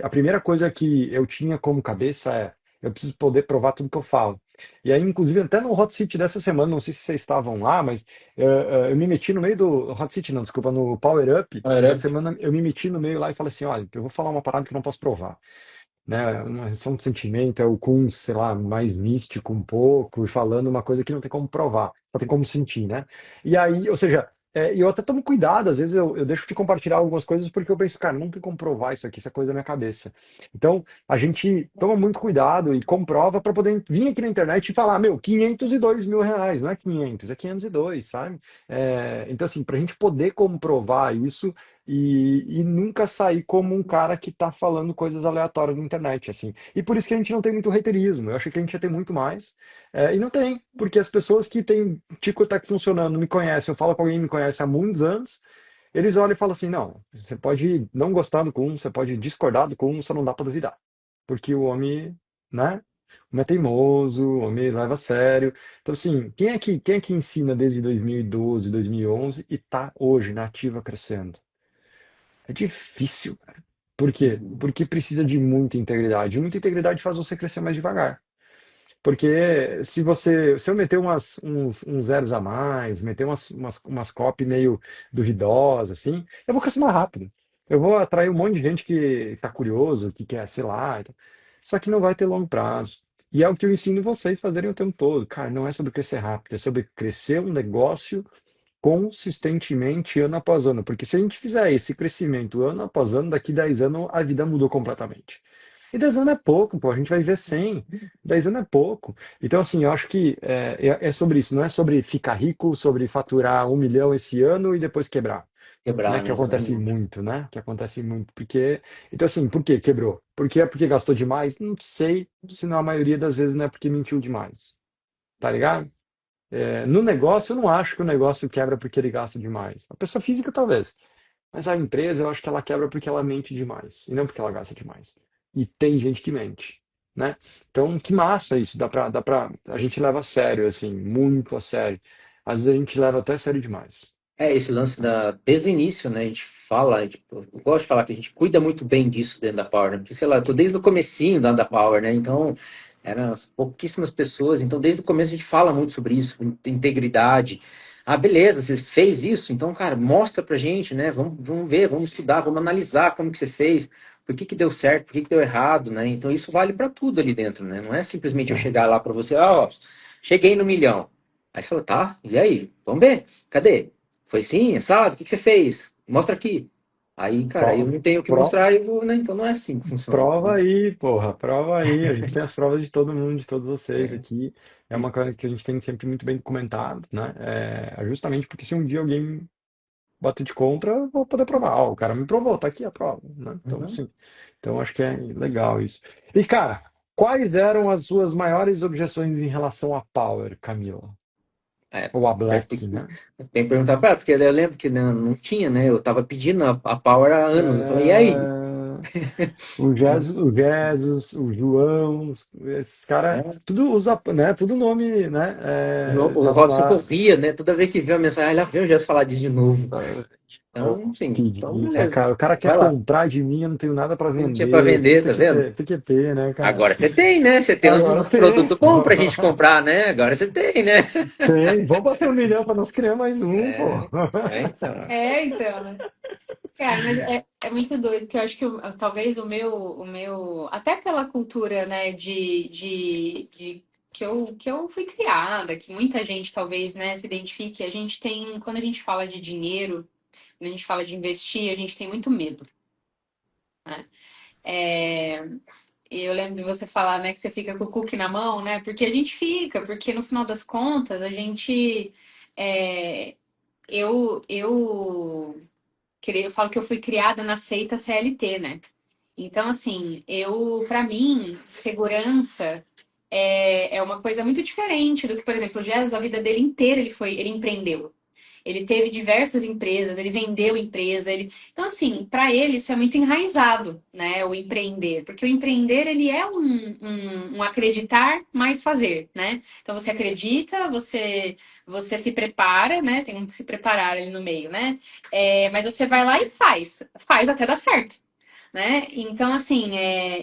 B: a primeira coisa que eu tinha como cabeça Eu preciso poder provar tudo que eu falo. E aí, inclusive, até no Hot Seat dessa semana, não sei se vocês estavam lá, mas eu me meti no meio do Hot Seat, não, desculpa, no Power Up.
C: Olha,
B: Essa semana eu me meti no meio lá e falei assim: olha, eu vou falar uma parada que eu não posso provar, né? Uma reação de sentimento, é o Kun, sei lá, mais místico um pouco, e falando uma coisa que não tem como provar, só tem como sentir, né? E aí, ou seja, eu até tomo cuidado, às vezes eu deixo de compartilhar algumas coisas porque eu penso, cara, não tem como provar isso é coisa da minha cabeça. Então, a gente toma muito cuidado e comprova para poder vir aqui na internet e falar, meu, 502 mil reais, não é 500, é 502, sabe? Então, assim, para a gente poder comprovar isso, e nunca sair como um cara que tá falando coisas aleatórias na internet, assim. E por isso que a gente não tem muito haterismo. Eu achei que a gente ia ter muito mais. E não tem, porque as pessoas que têm TikTok funcionando, me conhecem, eu falo com alguém que me conhece há muitos anos, eles olham e falam assim: não, você pode não gostar do Kun, você pode discordar do Kun, só não dá pra duvidar. Porque o homem, né? O homem é teimoso, o homem leva a sério. Então, assim, quem é que ensina desde 2012, 2011 e tá hoje na ativa crescendo? É difícil, cara. Por quê? Porque precisa de muita integridade. Muita integridade faz você crescer mais devagar. Porque se eu meter uns zeros a mais, meter umas copy meio duvidosas, assim, eu vou crescer mais rápido. Eu vou atrair um monte de gente que está curioso, que quer, sei lá. Só que não vai ter longo prazo. E é o que eu ensino vocês a fazerem o tempo todo. Cara, não é sobre crescer rápido, é sobre crescer um negócio consistentemente ano após ano, porque se a gente fizer esse crescimento ano após ano, daqui 10 anos a vida mudou completamente. E 10 anos é pouco, pô, a gente vai viver 100, 10 anos é pouco. Então, assim, eu acho que é sobre isso, não é sobre ficar rico, sobre faturar 1 milhão esse ano e depois quebrar, né?
C: quebrar,
B: Que
C: né?
B: acontece
C: Exatamente.
B: muito, né? Que acontece muito, porque... Então, assim, por que quebrou? Porque é porque gastou demais? Não sei, se na maioria das vezes não é porque mentiu demais, tá ligado? No negócio, eu não acho que o negócio quebra porque ele gasta demais. A pessoa física, talvez. Mas a empresa, eu acho que ela quebra porque ela mente demais. E não porque ela gasta demais. E tem gente que mente, né? Então, que massa isso. A gente leva a sério, assim, muito a sério. Às vezes a gente leva até a sério demais.
C: Esse lance desde o início, né? A gente fala, tipo, eu gosto de falar que a gente cuida muito bem disso dentro da Power, né? Porque, sei lá, eu tô desde o comecinho da Power, né? Então, eram as pouquíssimas pessoas, então desde o começo a gente fala muito sobre isso, integridade. Ah, beleza, você fez isso, então, cara, mostra pra gente, né? Vamos ver, vamos estudar, vamos analisar como que você fez, por que que deu certo, por que que deu errado, né? Então isso vale pra tudo ali dentro, né? Não é simplesmente eu
B: É.
C: chegar lá pra você, ó, cheguei no milhão. Aí você falou, tá, e aí? Vamos ver, cadê? Foi sim, sabe? O que que você fez? Mostra aqui. Aí, cara, eu
B: Pro-
C: não tenho o que
B: pro-
C: mostrar, eu vou, né? Então não é assim que funciona.
B: Prova aí, porra, prova aí. A gente tem as provas de todo mundo, de todos vocês
C: É.
B: aqui. É uma coisa que a gente tem sempre muito bem documentado, né? Justamente porque se um dia alguém bater de contra, eu vou poder provar. Ó, o cara me provou, tá aqui a prova, né? Então,
C: Uhum.
B: sim. Então, acho que é legal isso. E, cara, quais eram as suas maiores objeções em relação à Power, Camila?
C: É,
B: Ou a
C: tem
B: Black,
C: que,
B: né?
C: tem que perguntar para ela, porque eu lembro que não tinha, né? Eu tava pedindo a Power há anos. Eu falei, e aí?
B: É, o João, esses caras,
C: É.
B: tudo usa, né? Tudo nome, né?
C: O
B: Tava
C: Robson
B: lá.
C: corria, né? Toda vez que via a mensagem, lá vem o Jess falar disso de novo.
B: Oh,
C: Então, sim,
B: que
C: então
B: dica,
C: beleza.
B: cara. O cara quer
C: Vai lá.
B: comprar de mim, eu não tenho nada para
C: Não tinha para
B: vender.
C: vender, tá vendo?
B: PQP, né, cara?
C: Agora você tem, né? Você tem
B: Agora
C: uns
B: tem,
C: produtos
B: pô.
C: bons pra gente comprar, né? Agora você tem, né?
B: Tem. Vamos bater 1 milhão para nós criar mais um, pô.
C: É, então.
A: Então, né? Cara, mas é muito doido, porque eu acho que talvez o meu, até pela cultura, né, que eu fui criada, que muita gente talvez, né, se identifique, a gente tem, quando a gente fala de dinheiro, quando a gente fala de investir, a gente tem muito medo, né? É, e eu lembro de você falar, né, que você fica com o cookie na mão, né? Porque a gente fica, porque no final das contas, a gente. é, eu falo que eu fui criada na seita CLT, né? Então, assim, para mim, segurança é uma coisa muito diferente do que, por exemplo, o Jesus, a vida dele inteira, ele empreendeu. Ele teve diversas empresas, ele vendeu empresa, então assim, para ele isso é muito enraizado, né? O empreender, porque o empreender ele é um acreditar mais fazer, né? Então você acredita, você se prepara, né? Tem um se preparar ali no meio, né? Mas você vai lá e faz até dar certo. né? Então, assim,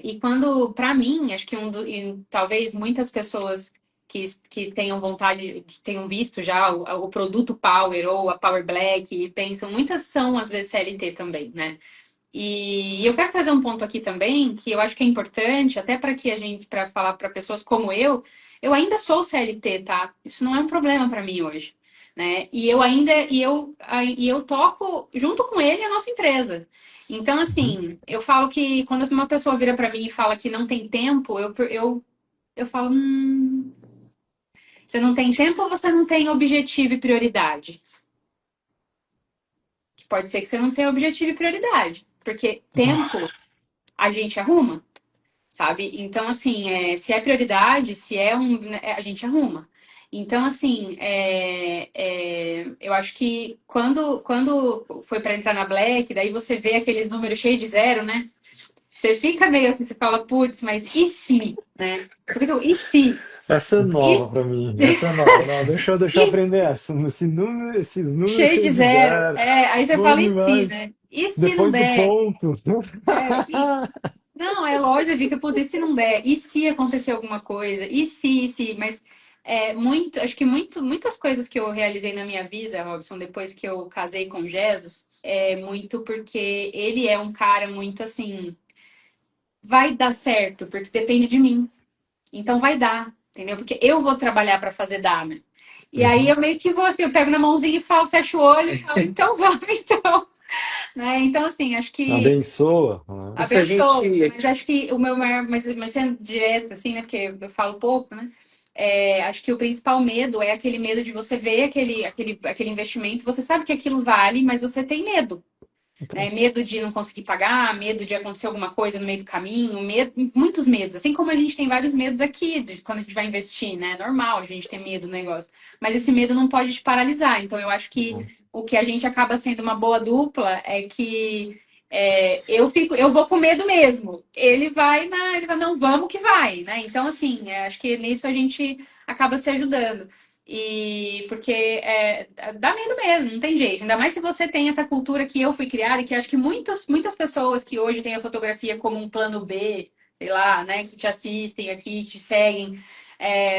A: e quando, para mim, acho que e talvez muitas pessoas que tenham vontade, tenham visto já o produto Power ou a Power Black e pensam, muitas são às vezes CLT também, né? E eu quero trazer um ponto aqui também que eu acho que é importante, até para que a gente, para falar para pessoas como eu ainda sou CLT, tá? Isso não é um problema para mim hoje, né? E eu toco junto com ele a nossa empresa. Então,
B: Uhum.
A: assim, eu falo que quando uma pessoa vira para mim e fala que não tem tempo, eu falo, você não tem tempo ou você não tem objetivo e prioridade? Que pode ser que você não tenha objetivo e prioridade, porque tempo a gente arruma. Sabe? Então, assim, se é prioridade, se é a gente arruma. Então, assim, eu acho que quando foi para entrar na Black, daí você vê aqueles números cheios de zero, né? Você fica meio assim, você fala, putz, mas e se, né? Você fica, e se?
B: Essa é
A: E
B: nova pra
A: se?
B: mim. Essa é nova. Não, deixa eu
A: E
B: aprender
A: se?
B: essa. Esses números
A: Cheio de
B: cheios de
A: zero.
B: zero.
A: Aí você
B: Bom
A: fala, e se,
B: demais.
A: né? E se não
B: Depois do
A: der?
B: ponto.
A: É, não, é lógico, fica, putz, e se não der? E se acontecer alguma coisa? E se? Mas acho que muitas coisas que eu realizei na minha vida, Robson, depois que eu casei com o Jesus, é muito porque ele é um cara muito assim, vai dar certo, porque depende de mim. Então vai dar, entendeu? Porque eu vou trabalhar para fazer dar, né? E aí
B: Uhum.
A: eu meio que vou assim, eu pego na mãozinha e falo, fecho o olho e falo, então vamos, então. Né? Então, assim, acho que
B: Abençoa, né?
C: E se a gente.
A: abençoa, mas acho que o meu maior, mas sendo direta, assim, né? Porque eu falo pouco, né? Acho que o principal medo é aquele medo de você ver aquele investimento, você sabe que aquilo vale, mas você tem medo, né?
B: Então,
A: Medo de não conseguir pagar, medo de acontecer alguma coisa no meio do caminho, muitos medos. Assim como a gente tem vários medos aqui, quando a gente vai investir, né? É normal a gente ter medo do negócio. Mas esse medo não pode te paralisar. Então, eu acho que o que a gente acaba sendo uma boa dupla é que eu vou com medo mesmo. Ele vai, não, vamos que vai, né? Então, assim, acho que nisso a gente acaba se ajudando. E porque dá medo mesmo, não tem jeito. Ainda mais se você tem essa cultura que eu fui criada e que acho que muitas pessoas que hoje têm a fotografia como um plano B, sei lá, né, que te assistem aqui, te seguem,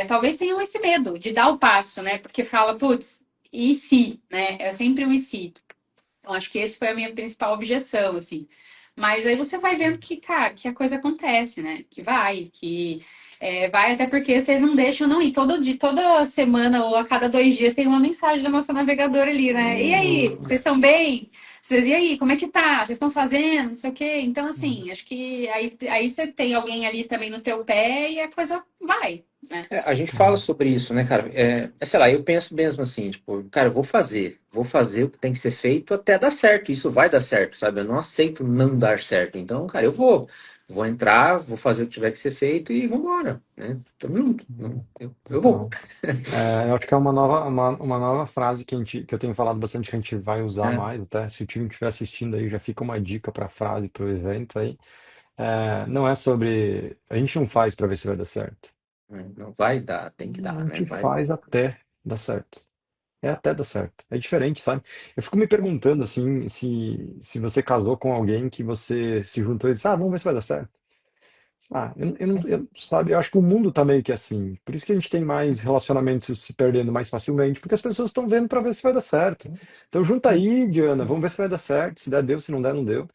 A: talvez tenham esse medo de dar o passo, né? Porque fala, putz, e se, né? É sempre um e se. Então, acho que esse foi a minha principal objeção, assim. Mas aí você vai vendo que, cara, que a coisa acontece, né? Que vai até porque vocês não deixam não ir. Toda semana ou a cada 2 dias tem uma mensagem da nossa navegadora ali, né? E aí, vocês estão bem? E aí, como é que tá? Vocês estão fazendo? Não sei o quê. Então, assim, acho que aí você tem alguém ali também no teu pé e a coisa vai, né?
C: A gente fala sobre isso, né, cara? Sei lá, eu penso mesmo assim, tipo, cara, eu vou fazer o que tem que ser feito até dar certo. Isso vai dar certo, sabe? Eu não aceito não dar certo. Então, cara, vou entrar, vou fazer o que tiver que ser feito e vambora, né? Tamo junto. Eu vou.
B: total. Eu acho que é uma nova frase que eu tenho falado bastante que a gente vai usar
C: Né?
B: mais, até se o time estiver assistindo aí, já fica uma dica para a frase, para o evento aí. Não é sobre. A gente não faz para ver se vai dar certo.
C: Não vai dar, tem que
B: A
C: dar, né?
B: gente faz até dar certo. É até dar certo. É diferente, sabe? Eu fico me perguntando assim, se você casou com alguém que você se juntou e disse, vamos ver se vai dar certo. Eu não, sabe, eu acho que o mundo tá meio que assim. Por isso que a gente tem mais relacionamentos se perdendo mais facilmente, porque as pessoas estão vendo para ver se vai dar certo. Então junta aí, Diana, vamos ver se vai dar certo. Se der, deu, se não der, não deu.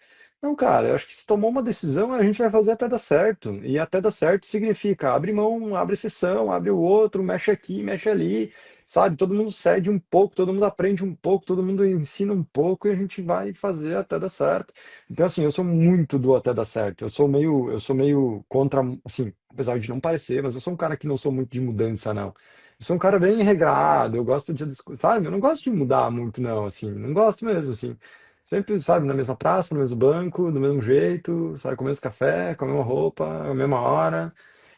B: Não, cara, eu acho que se tomou uma decisão, a gente vai fazer até dar certo. E até dar certo significa abre mão, abre exceção, abre o outro, mexe aqui, mexe ali, sabe? Todo mundo cede um pouco, todo mundo aprende um pouco, todo mundo ensina um pouco e a gente vai fazer até dar certo. Então, assim, eu sou muito do até dar certo. Eu sou meio contra, assim, apesar de não parecer, mas eu sou um cara que não sou muito de mudança, não. Eu sou um cara bem regrado, eu gosto de, sabe? Eu não gosto de mudar muito, não, assim, não gosto mesmo, assim. Sempre, sabe, na mesma praça, no mesmo banco, do mesmo jeito, sabe, com o mesmo café, com a mesma roupa, a mesma hora.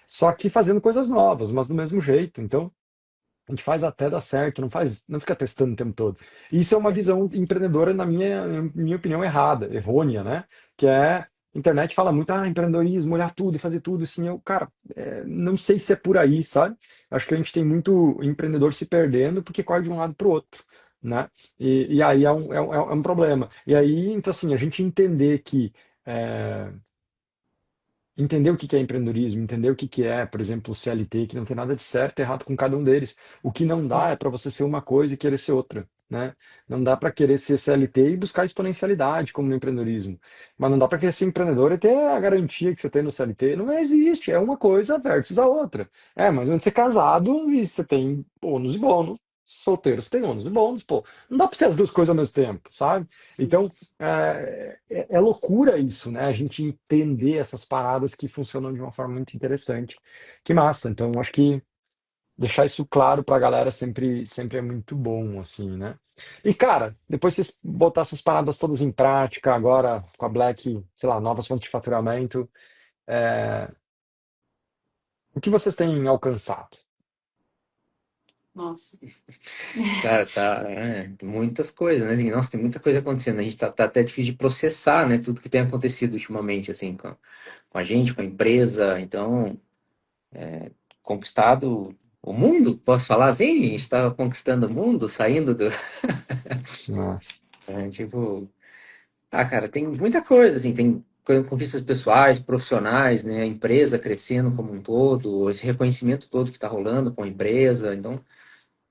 B: Só que fazendo coisas novas, mas do mesmo jeito. Então, a gente faz até dar certo, não fica testando o tempo todo. Isso é uma visão empreendedora, na minha opinião, errada, errônea, né? Que é, a internet fala muito, empreendedorismo, olhar tudo e fazer tudo, assim, cara, não sei se é por aí, sabe? Acho que a gente tem muito empreendedor se perdendo porque corre de um lado para o outro, né? E aí é um problema. E aí, então assim, a gente entender que entender o que que é empreendedorismo, entender o que que é, por exemplo, o CLT, que não tem nada de certo e errado com cada um deles. O que não dá é para você ser uma coisa e querer ser outra, né? Não dá para querer ser CLT e buscar exponencialidade, como no empreendedorismo. Mas não dá para querer ser empreendedor e ter a garantia que você tem no CLT. Não existe, é uma coisa versus a outra. Mas onde você é casado e você tem ônus e bônus. Solteiro, você tem ônus e bônus, pô. Não dá para ser as duas coisas ao mesmo tempo, sabe?
C: Sim.
B: Então, é loucura isso, né? A gente entender essas paradas que funcionam de uma forma muito interessante. Que massa. Então, acho que deixar isso claro pra galera sempre é muito bom, assim, né? E, cara, depois vocês botar essas paradas todas em prática, agora com a Black, sei lá, novas fontes de faturamento, é, o que vocês têm alcançado?
A: Nossa.
C: Cara, tem muitas coisas, né? Nossa, tem muita coisa acontecendo. A gente tá até difícil de processar, né? Tudo que tem acontecido ultimamente, assim, com a gente, com a empresa. Então, conquistado o mundo, posso falar assim? A gente tá conquistando o mundo, saindo do.
B: Nossa.
C: Tipo, cara, tem muita coisa, assim, tem conquistas pessoais, profissionais, né? A empresa crescendo como um todo, esse reconhecimento todo que tá rolando com a empresa. Então,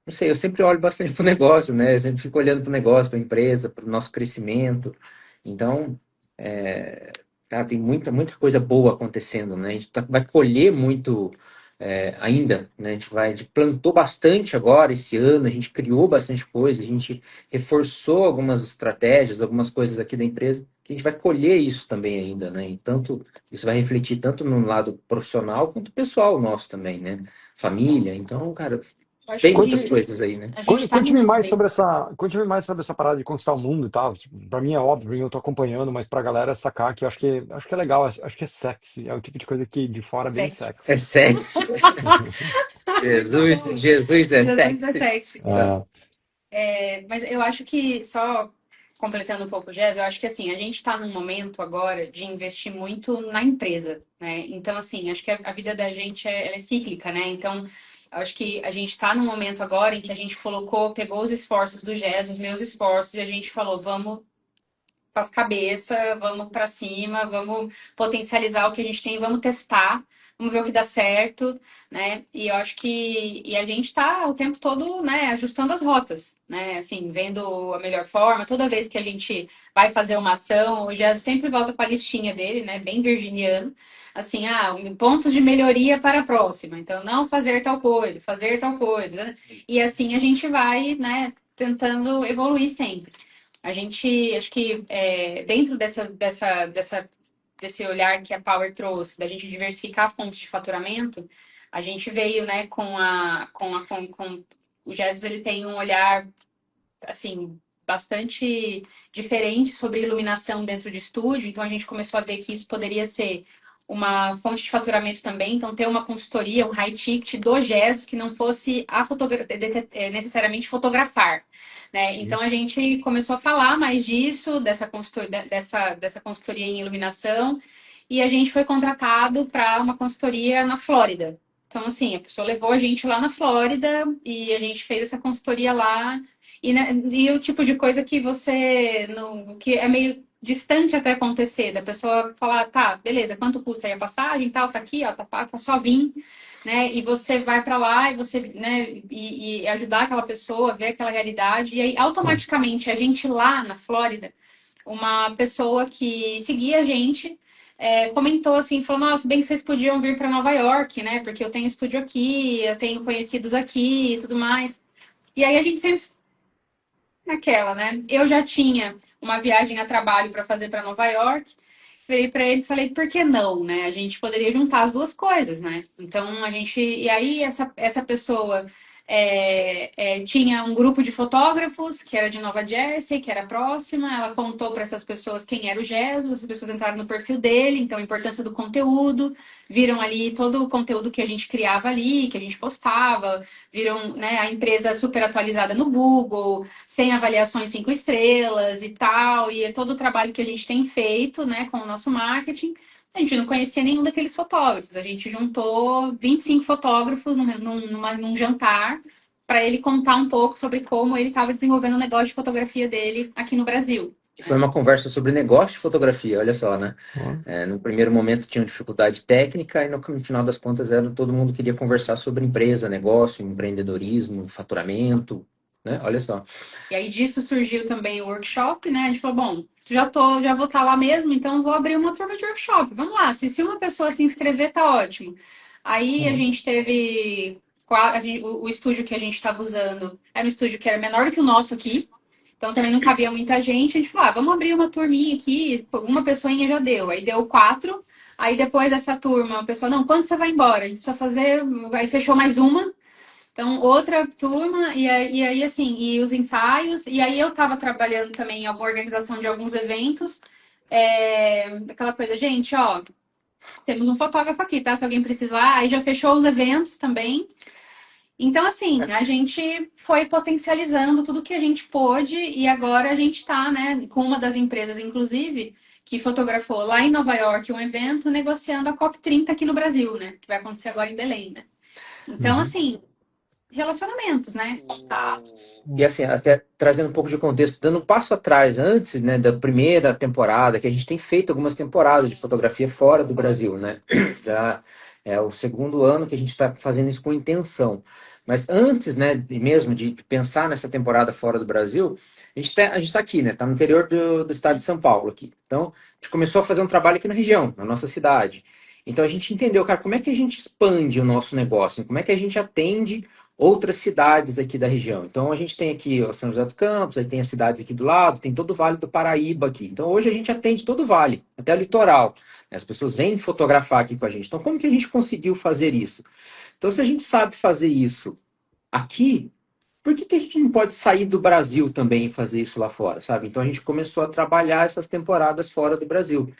C: não sei, eu sempre olho bastante para o negócio, né? Eu sempre fico olhando para o negócio, para a empresa, para o nosso crescimento. Então, cara, tem muita coisa boa acontecendo, né? A gente vai colher muito ainda, né? A gente plantou bastante agora esse ano, a gente criou bastante coisa, a gente reforçou algumas estratégias, algumas coisas aqui da empresa, que a gente vai colher isso também ainda, né? E tanto, isso vai refletir tanto no lado profissional quanto pessoal nosso também, né? Família. Então, cara,
A: Eu acho
C: tem muitas
A: que
B: Conte,
C: coisas aí, né?
A: a gente tá num
B: conte-me mais
A: momento.
B: sobre essa parada de conquistar o mundo e tal. Tipo, pra mim é óbvio, eu tô acompanhando, mas pra galera sacar que eu acho que é legal, acho que é sexy, é o tipo de coisa que de fora é bem
A: Sexy.
C: É
B: sexy.
C: sexy. Jesus, Jesus é
A: Jesus é
C: sexy.
A: sexy.
C: Tá.
B: Ah,
A: Mas eu acho que, só completando um pouco o Jazz, eu acho que assim, a gente está num momento agora de investir muito na empresa, né? Então, assim, acho que a vida da gente ela é cíclica, né? Então, eu acho que a gente está num momento agora em que a gente pegou os esforços do Jazz, os meus esforços, e a gente falou, vamos com as cabeças, vamos para cima, vamos potencializar o que a gente tem, vamos testar, vamos ver o que dá certo, né? E eu acho que a gente está o tempo todo, né, ajustando as rotas, né? Assim, vendo a melhor forma. Toda vez que a gente vai fazer uma ação, o Jesus sempre volta com a listinha dele, né? Bem virginiano. Assim, pontos de melhoria para a próxima. Então, não fazer tal coisa, né? E assim a gente vai, né, tentando evoluir sempre. A gente, acho que dentro desse olhar que a Power trouxe, da gente diversificar fontes de faturamento, a gente veio, né, com o Jesus, ele tem um olhar, assim, bastante diferente sobre iluminação dentro de estúdio, então a gente começou a ver que isso poderia ser uma fonte de faturamento também, então ter uma consultoria, um high ticket do Jesus que não fosse necessariamente fotografar, né?
B: sim.
A: Então a gente começou a falar mais disso, dessa consultoria em iluminação, e a gente foi contratado para uma consultoria na Flórida. Então, assim, a pessoa levou a gente lá na Flórida e a gente fez essa consultoria lá. E o tipo de coisa que você não, que é meio distante até acontecer, da pessoa falar, tá, beleza, quanto custa aí a passagem, tal, tá aqui, ó, tá pago, só vim, né? E você vai para lá e você, né, e ajudar aquela pessoa a ver aquela realidade. E aí, automaticamente, a gente lá na Flórida, uma pessoa que seguia a gente comentou assim, falou, nossa, bem que vocês podiam vir para Nova York, né? Porque eu tenho estúdio aqui, eu tenho conhecidos aqui e tudo mais. E aí a gente sempre naquela, né? Eu já tinha uma viagem a trabalho para fazer para Nova York. Virei para ele e falei, por que não, né? A gente poderia juntar as duas coisas, né? Então a gente. E aí essa pessoa tinha um grupo de fotógrafos que era de Nova Jersey, que era próxima. Ela contou para essas pessoas quem era o Jesus, as pessoas entraram no perfil dele, então a importância do conteúdo, viram ali todo o conteúdo que a gente criava ali, que a gente postava, viram, né, a empresa super atualizada no Google, sem avaliações 5 estrelas e tal, e é todo o trabalho que a gente tem feito, né, com o nosso marketing. A gente não conhecia nenhum daqueles fotógrafos. A gente juntou 25 fotógrafos num jantar para ele contar um pouco sobre como ele estava desenvolvendo o negócio de fotografia dele aqui no Brasil.
C: que foi uma conversa sobre negócio de fotografia, olha só, né?
B: Ó,
C: No primeiro momento tinha dificuldade técnica e no final das contas todo mundo queria conversar sobre empresa, negócio, empreendedorismo, faturamento, né? Olha só.
A: E aí disso surgiu também o workshop, né? A gente falou, bom, já vou estar lá mesmo, então vou abrir uma turma de workshop. Vamos lá, se uma pessoa se inscrever, tá ótimo. Aí a
B: ó,
A: gente teve o estúdio que a gente estava usando era um estúdio que era menor do que o nosso aqui, então também não cabia muita gente. A gente falou, vamos abrir uma turminha aqui, uma pessoinha já deu. Aí deu 4. Aí depois dessa turma, a pessoa, não, quando você vai embora? A gente precisa fazer. Aí fechou mais uma. Então, outra turma, e aí, assim, e os ensaios, e aí eu estava trabalhando também em alguma organização de alguns eventos, aquela coisa, gente, ó, temos um fotógrafo aqui, tá? Se alguém precisar, aí já fechou os eventos também. Então, assim, a gente foi potencializando tudo que a gente pôde, e agora a gente está, né, com uma das empresas, inclusive, que fotografou lá em Nova York um evento, negociando a COP30 aqui no Brasil, né? Que vai acontecer agora em Belém, né? Então,
B: uhum,
A: assim, relacionamentos, né? Contatos.
C: E assim, até trazendo um pouco de contexto, dando um passo atrás, antes, né, da primeira temporada, que a gente tem feito algumas temporadas de fotografia fora do Brasil, né? Já é o segundo ano que a gente está fazendo isso com intenção. Mas antes, né, mesmo de pensar nessa temporada fora do Brasil, a gente tá aqui, né? Tá no interior do estado de São Paulo aqui. Então, a gente começou a fazer um trabalho aqui na região, na nossa cidade. Então a gente entendeu, cara, como é que a gente expande o nosso negócio? Como é que a gente atende outras cidades aqui da região. Então a gente tem aqui o São José dos Campos, aí tem as cidades aqui do lado, tem todo o Vale do Paraíba aqui. Então hoje a gente atende todo o vale, até o litoral. As pessoas vêm fotografar aqui com a gente. Então como que a gente conseguiu fazer isso? Então se a gente sabe fazer isso aqui, por que a gente não pode sair do Brasil também e fazer isso lá fora, sabe? Então a gente começou a trabalhar essas temporadas fora do Brasil.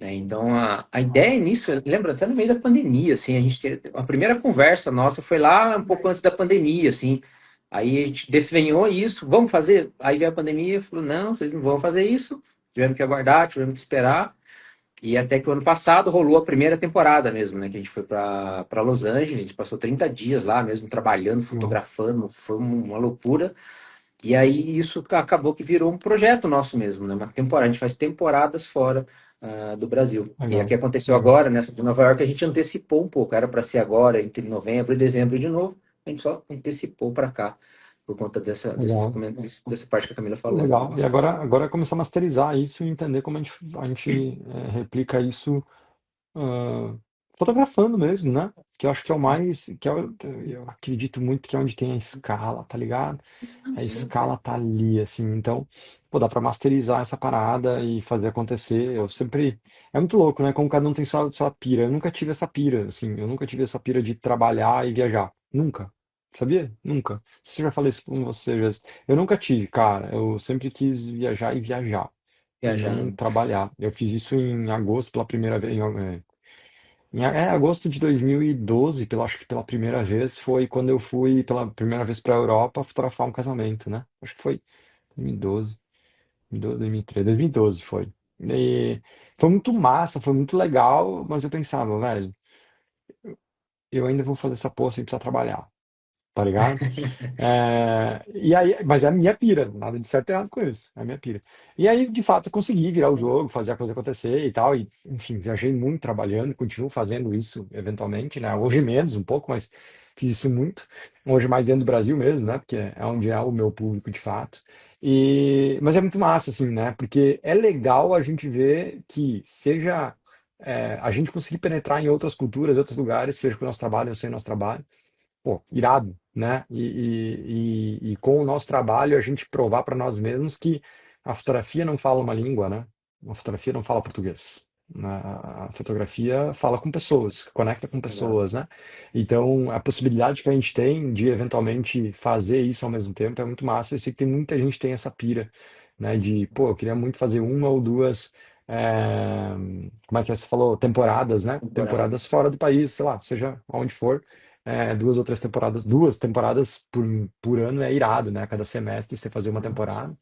C: Então, a ideia nisso, lembra até no meio da pandemia, assim, a primeira conversa nossa foi lá um pouco antes da pandemia, assim, aí a gente definhou isso, vamos fazer? Aí veio a pandemia, falou, não, vocês não vão fazer isso, tivemos que aguardar, tivemos que esperar, e até que o ano passado rolou a primeira temporada mesmo, né, que a gente foi para Los Angeles, a gente passou 30 dias lá mesmo, trabalhando,
B: ó,
C: fotografando, foi uma loucura, e aí isso acabou que virou um projeto nosso mesmo, né? Uma temporada, a gente faz temporadas fora do Brasil. E aqui
B: legal,
C: aconteceu
B: legal.
C: agora, nessa de Nova York, a gente antecipou um pouco, era para ser agora, entre novembro e dezembro de novo, a gente só antecipou para cá, por conta
B: Legal.
C: dessa parte que a Camila falou.
B: Legal. E agora é começar a masterizar isso e entender como a gente replica isso ah, fotografando mesmo, né? Que eu acho que é o mais, eu acredito muito que é onde tem a escala, tá ligado? A
C: Sim,
B: escala tá ali, assim, então, pô, dá pra masterizar essa parada e fazer acontecer. Eu sempre, é muito louco, né? Como cada um tem sua pira. Eu nunca tive essa pira, assim, eu nunca tive essa pira de trabalhar e viajar. Nunca. Sabia? Nunca. Se eu já falei isso com você, já. Eu nunca tive, cara. Eu sempre quis viajar e viajar. E não
C: viajando.
B: trabalhar. Eu fiz isso em agosto pela primeira vez. Em agosto de 2012, acho que pela primeira vez, foi quando eu fui pela primeira vez para a Europa fotografar um casamento, né? Acho que foi 2012, 2013, 2012 foi. E foi muito massa, foi muito legal, mas eu pensava, velho, eu ainda vou fazer essa porra sem precisar trabalhar, tá ligado? E aí, mas é a minha pira, nada de certo e errado com isso, é a minha pira. E aí, de fato, eu consegui virar o jogo, fazer a coisa acontecer e tal, e enfim, viajei muito trabalhando, continuo fazendo isso eventualmente, né? Hoje menos um pouco, mas fiz isso muito. Hoje mais dentro do Brasil mesmo, né? Porque é onde é o meu público de fato. Mas é muito massa, assim, né? Porque é legal a gente ver que seja a gente conseguir penetrar em outras culturas, outros lugares, seja com o nosso trabalho ou sem o nosso trabalho. Pô, irado, né? E com o nosso trabalho a gente provar para nós mesmos que a fotografia não fala uma língua, né? A fotografia não fala português. A fotografia fala com pessoas, conecta com
C: Legal.
B: pessoas, né? Então, a possibilidade que a gente tem de eventualmente fazer isso ao mesmo tempo é muito massa. Eu sei que tem muita gente que tem essa pira, né? De, pô, eu queria muito fazer uma ou duas, é, como é que você falou? Temporadas, né?
C: Temporada.
B: Temporadas fora do país, sei lá, seja onde for, 2 ou 3 temporadas, 2 temporadas por ano é irado, né? A cada semestre você fazer uma temporada.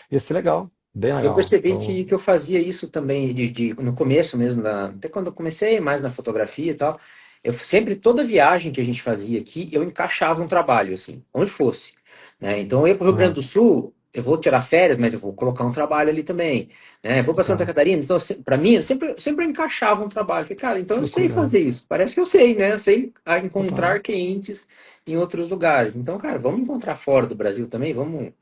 B: Ia ser legal, bem
C: Eu
B: legal.
C: percebi
B: Então,
C: que eu fazia isso também no começo mesmo, até quando eu comecei mais na fotografia e tal. Eu sempre, toda viagem que a gente fazia aqui, eu encaixava um trabalho, assim, onde fosse, né? Então eu ia para o Rio Grande
B: legal.
C: do Sul, eu vou tirar férias, mas eu vou colocar um trabalho ali também, né? Eu vou para Santa
B: Tá.
C: Catarina, então para mim eu sempre encaixava um trabalho. Falei, cara, então
B: Que
C: eu sei
B: loucura, né?
C: fazer isso. Parece que eu sei, né? Eu sei
B: Total.
C: encontrar clientes em outros lugares. Então, cara, vamos encontrar fora do Brasil também, vamos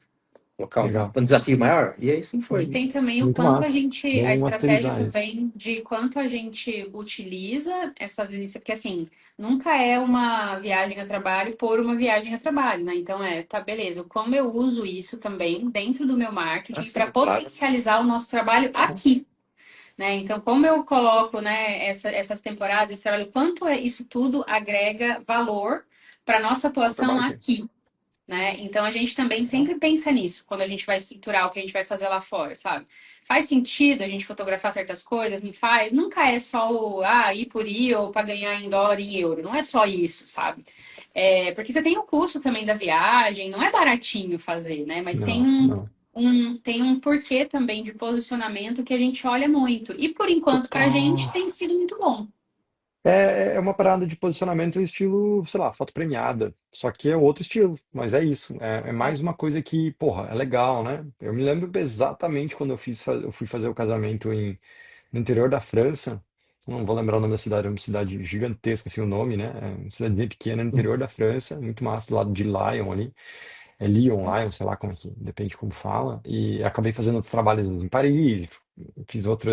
C: colocar
B: Legal.
C: um desafio maior. E aí assim
A: E
C: foi.
A: tem também o
B: Muito
A: quanto a
B: massa.
A: gente, a
B: Vamos
A: estratégia
B: masterizar isso.
A: também de quanto a gente utiliza essas iniciativas, porque assim, nunca é uma viagem a trabalho por uma viagem a trabalho, né? Então tá, beleza, como eu uso isso também dentro do meu marketing para
C: Assim, claro.
A: potencializar o nosso trabalho aqui, né? Então, como eu coloco, né, essas temporadas, esse trabalho, quanto isso tudo agrega valor para nossa
B: Ao
A: atuação
B: trabalho aqui.
A: aqui, né? Então a gente também
B: Legal.
A: sempre pensa nisso quando a gente vai estruturar o que a gente vai fazer lá fora, sabe? Faz sentido a gente fotografar certas coisas? Não faz? Nunca é só o ir por ir ou para ganhar em dólar e em euro. Não é só isso, sabe? Porque você tem o custo também da viagem, não é baratinho fazer, né? Mas tem
B: Não, não.
A: tem um porquê também de posicionamento que a gente olha muito. E por enquanto, para a gente
B: Total.
A: tem sido muito bom.
B: É uma parada de posicionamento estilo, sei lá, foto premiada. Só que é outro estilo, mas é isso. É mais uma coisa que, porra, é legal, né? Eu me lembro exatamente quando eu fui fazer o casamento no interior da França. Não vou lembrar o nome da cidade, é uma cidade gigantesca, assim, o nome, né? É uma cidadezinha pequena no interior da França, muito massa, do lado de Lyon ali. É Lyon, sei lá como é que, depende de como fala. E acabei fazendo outros trabalhos em Paris, fiz outro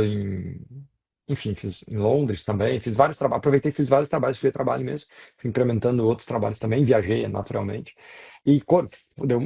B: enfim, fiz em Londres também, fiz vários trabalhos, aproveitei e fiz vários trabalhos, fui a trabalho mesmo, fui implementando outros trabalhos também, viajei naturalmente, e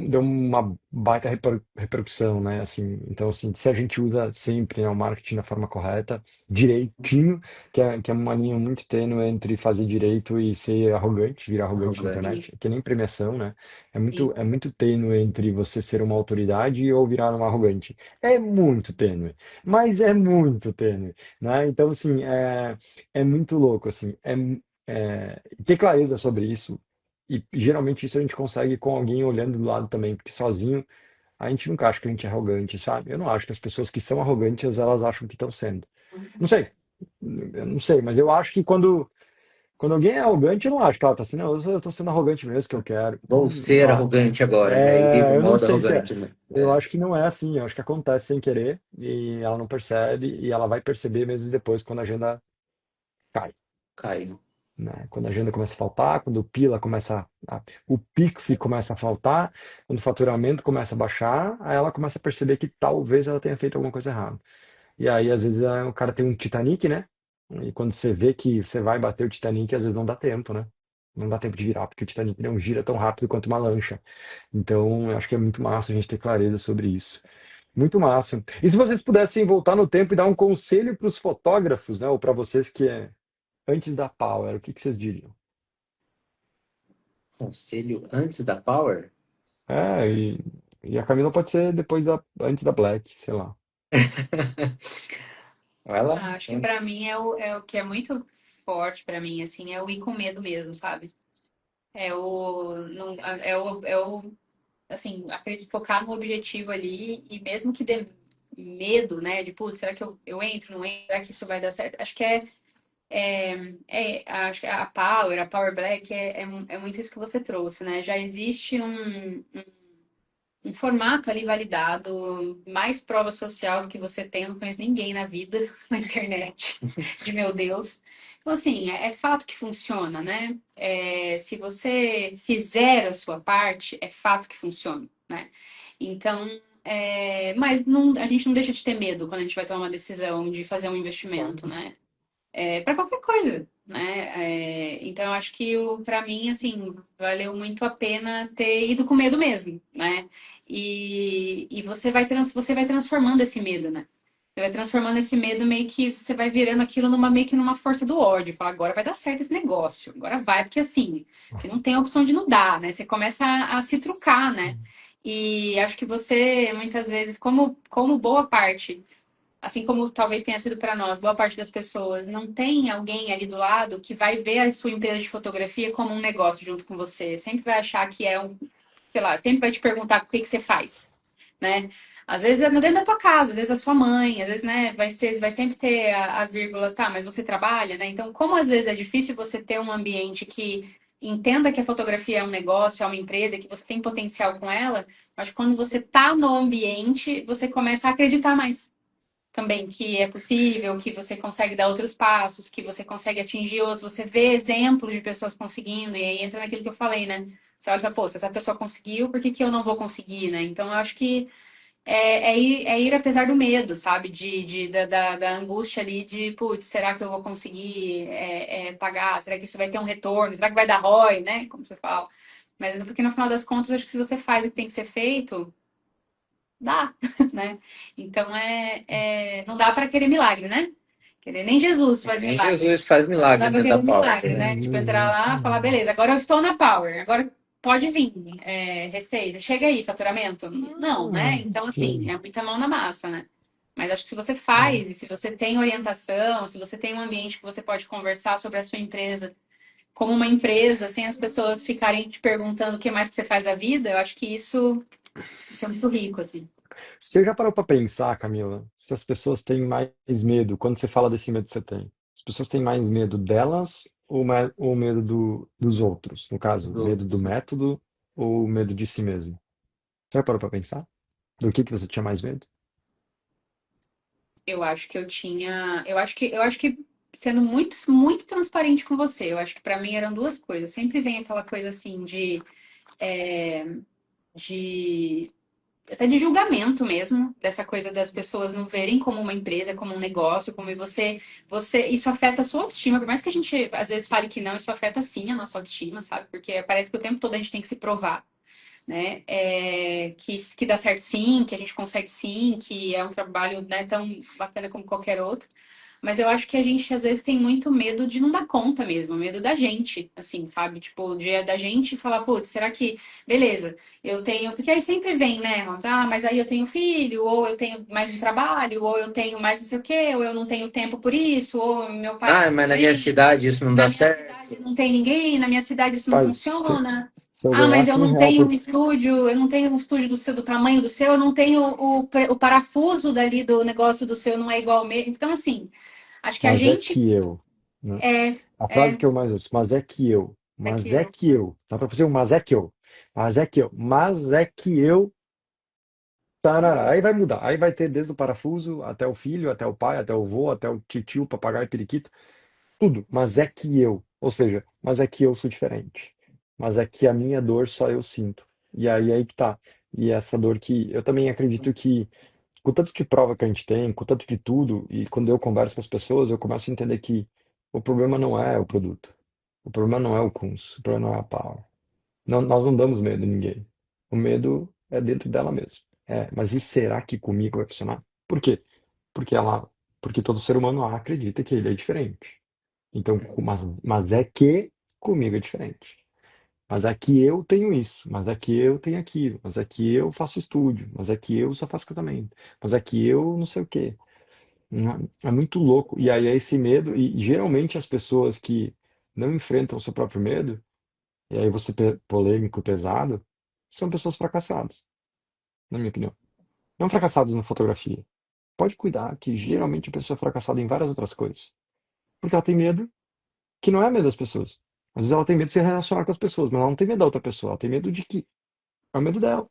B: deu uma baita repercussão, né, assim, então, assim, se a gente usa sempre, né, o marketing da forma correta, direitinho, que é uma linha muito tênue entre fazer direito e ser arrogante, virar arrogante na
C: Arrogante.
A: E,
B: internet, que nem premiação, né,
A: e
B: é muito tênue entre você ser uma autoridade ou virar um arrogante, é muito tênue, mas é muito tênue, né? Então, assim, é muito louco, assim, ter clareza sobre isso, e geralmente isso a gente consegue com alguém olhando do lado também, porque sozinho a gente nunca acha que a gente é arrogante, sabe? Eu não acho que as pessoas que são arrogantes, elas acham que estão sendo. Não sei, eu não sei, mas eu acho que quando alguém é arrogante, eu não acho que ela tá assim, não, eu tô sendo arrogante mesmo, que eu quero.
C: Vou
B: Eu não
C: ser
B: acho.
C: arrogante agora, né? E vivo o
B: Eu não
C: modo
B: sei se é.
C: arrogante, né?
B: Eu acho que não é assim. Eu acho que acontece sem querer e ela não percebe e ela vai perceber meses depois quando a agenda cai,
C: Caio.
B: né? Quando a agenda começa a faltar, quando o pila o Pix começa a faltar, quando o faturamento começa a baixar, aí ela começa a perceber que talvez ela tenha feito alguma coisa errada. E aí, às vezes, o cara tem um Titanic, né? E quando você vê que você vai bater o Titanic, às vezes não dá tempo, né? Não dá tempo de virar, porque o Titanic não gira tão rápido quanto uma lancha. Então, eu acho que é muito massa a gente ter clareza sobre isso. Muito massa. E se vocês pudessem voltar no tempo e dar um conselho para os fotógrafos, né? Ou para vocês que é antes da Power, o que que vocês diriam?
C: Conselho antes da Power?
B: É, e a Camila pode ser antes da Black, sei lá.
C: Vai lá.
A: acho que para mim é o que é muito forte para mim, assim, é o ir com medo mesmo, sabe? Não, assim, acredito focar no objetivo ali e mesmo que dê medo, né, de, putz, será que eu entro, não entro, será que isso vai dar certo? Acho que acho que a Power Black é muito isso que você trouxe, né? Já existe um formato ali validado, mais prova social do que você tem, eu não conheço ninguém na vida, na internet, de meu Deus. Então, assim, é fato que funciona, né? Se você fizer a sua parte, é fato que funciona, né? Então, mas a gente não deixa de ter medo quando a gente vai tomar uma decisão de fazer um investimento,
C: Claro.
A: né? Para qualquer coisa, né? Então, eu acho que para mim, assim, valeu muito a pena ter ido com medo mesmo, né? E você vai transformando esse medo, né? Você vai transformando esse medo meio que você vai virando aquilo meio que numa força do ódio. Fala, agora vai dar certo esse negócio, agora vai, porque assim, que não tem a opção de não dar, né? Você começa a se trucar, né? E acho que você, muitas vezes, como boa parte assim como talvez tenha sido para nós, boa parte das pessoas, não tem alguém ali do lado que vai ver a sua empresa de fotografia como um negócio junto com você. Sempre vai achar que sei lá, sempre vai te perguntar o que que você faz, né? Às vezes é dentro da tua casa, às vezes a sua mãe, às vezes, né, vai sempre ter a vírgula, tá, mas você trabalha, né? Então, como às vezes é difícil você ter um ambiente que entenda que a fotografia é um negócio, é uma empresa, que você tem potencial com ela, acho que quando você tá no ambiente, você começa a acreditar mais também que é possível, que você consegue dar outros passos, que você consegue atingir outros, você vê exemplos de pessoas conseguindo, e aí entra naquilo que eu falei, né? Você olha e fala, pô, se essa pessoa conseguiu, por que que eu não vou conseguir, né? Então, eu acho que é ir apesar do medo, sabe? Da angústia ali de, putz, será que eu vou conseguir pagar? Será que isso vai ter um retorno? Será que vai dar ROI, né? Como você fala. Mas porque no final das contas, acho que se você faz o que tem que ser feito, dá, né? Então não dá para querer milagre, né? Querer nem Jesus faz
C: Nem
A: milagre.
C: Jesus faz
A: Então não
C: milagre
A: dá para
C: dentro da
A: querer
C: Power
A: milagre,
C: também.
A: né? Tipo, entrar
B: Jesus.
A: lá e falar, beleza, agora eu estou na Power, agora pode vir, receita, chega aí, faturamento. Não, né? Então, assim, é muita mão na massa, né? Mas acho que se você faz, e se você tem orientação, se você tem um ambiente que você pode conversar sobre a sua empresa como uma empresa, sem as pessoas ficarem te perguntando o que mais que você faz da vida, eu acho que isso é muito rico, assim.
B: Você já parou para pensar, Camila, se as pessoas têm mais medo, quando você fala desse medo que você tem, as pessoas têm mais medo delas ou medo dos outros? No caso,
C: Dos
B: medo do
C: outros, né?
B: método ou medo de si mesmo? Você já parou para pensar? Do que você tinha mais medo?
A: Eu acho que eu tinha. Eu acho que sendo muito, muito transparente com você, eu acho que para mim eram duas coisas. Sempre vem aquela coisa assim de até de julgamento mesmo, dessa coisa das pessoas não verem como uma empresa, como um negócio, como isso afeta a sua autoestima, por mais que a gente às vezes fale que não, isso afeta sim a nossa autoestima, sabe? Porque parece que o tempo todo a gente tem que se provar, né? Que dá certo sim, que a gente consegue sim, que é um trabalho, né, tão bacana como qualquer outro. Mas eu acho que a gente às vezes tem muito medo de não dar conta mesmo, medo da gente, assim, sabe? Tipo, da gente falar, putz, será que, beleza, eu tenho. Porque aí sempre vem, né, Ronald? Ah, mas aí eu tenho filho, ou eu tenho mais um trabalho, ou eu tenho mais não sei o quê, ou eu não tenho tempo por isso, ou meu pai
C: Ah,
A: tá
C: mas na minha
A: doente,
C: cidade isso não
A: na
C: dá
A: minha cidade
C: certo.
A: não tem ninguém, na minha cidade isso não
B: Faz, se,
A: funciona.
B: se eu
A: Ah, mas
B: ganhasse
A: eu
B: um
A: não
B: real
A: tenho
B: por.
A: um estúdio, eu não tenho um estúdio do tamanho do seu, eu não tenho o parafuso dali do negócio do seu, não é igual ao meu. Então, assim, acho que a
B: Mas é
A: gente
B: que eu, né?
A: é,
B: A frase
A: é
B: que eu mais ouço, mas é que eu, mas é
A: daquilo.
B: que eu. Dá pra fazer um mas é que eu. Mas é que eu, mas é que eu. Tarará. Aí vai mudar. Aí vai ter desde o parafuso até o filho, até o pai, até o vô, até o titio, papagaio, periquito, tudo. Mas é que eu. Ou seja, mas é que eu sou diferente. Mas é que a minha dor só eu sinto. E aí que tá. E essa dor que eu também acredito que, com tanto de prova que a gente tem, com tanto de tudo, e quando eu converso com as pessoas, eu começo a entender que o problema não é o produto. O problema não é o Kunz. O problema não é a Power. Não, nós não damos medo a ninguém. O medo é dentro dela mesmo. Mas e será que comigo vai funcionar? Por quê? Porque porque todo ser humano acredita que ele é diferente. Então, mas é que comigo é diferente. Mas é que eu tenho isso, mas é que eu tenho aquilo, mas é que eu faço estúdio, mas é que eu só faço casamento, mas é que eu não sei o quê. É muito louco. E aí é esse medo, e geralmente as pessoas que não enfrentam o seu próprio medo, e aí você polêmico, pesado, são pessoas fracassadas, na minha opinião. Não fracassados na fotografia. Pode cuidar que geralmente a pessoa é fracassada em várias outras coisas. Porque ela tem medo que não é medo das pessoas. Às vezes ela tem medo de se relacionar com as pessoas, mas ela não tem medo da outra pessoa, ela tem medo de que é o medo dela.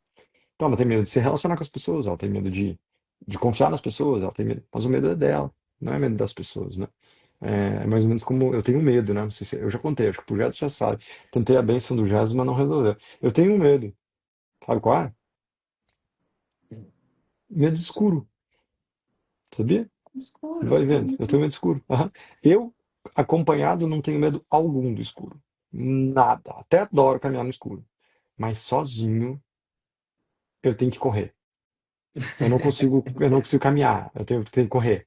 B: Então ela tem medo de se relacionar com as pessoas, ela tem medo de confiar nas pessoas, ela tem medo, mas o medo é dela, não é medo das pessoas, né? É mais ou menos como eu tenho medo, né? Não sei eu já contei, acho que o projeto já sabe. Tentei a bênção do Jesus, mas não resolveu. Eu tenho um medo. Sabe qual é? Medo escuro, sabia?
A: Escuro.
B: Vai vendo. Eu tenho medo escuro. Aham. Eu, acompanhado, não tenho medo algum do escuro. Nada. Até adoro caminhar no escuro. Mas sozinho, eu tenho que correr. Eu não consigo caminhar. Eu tenho que correr.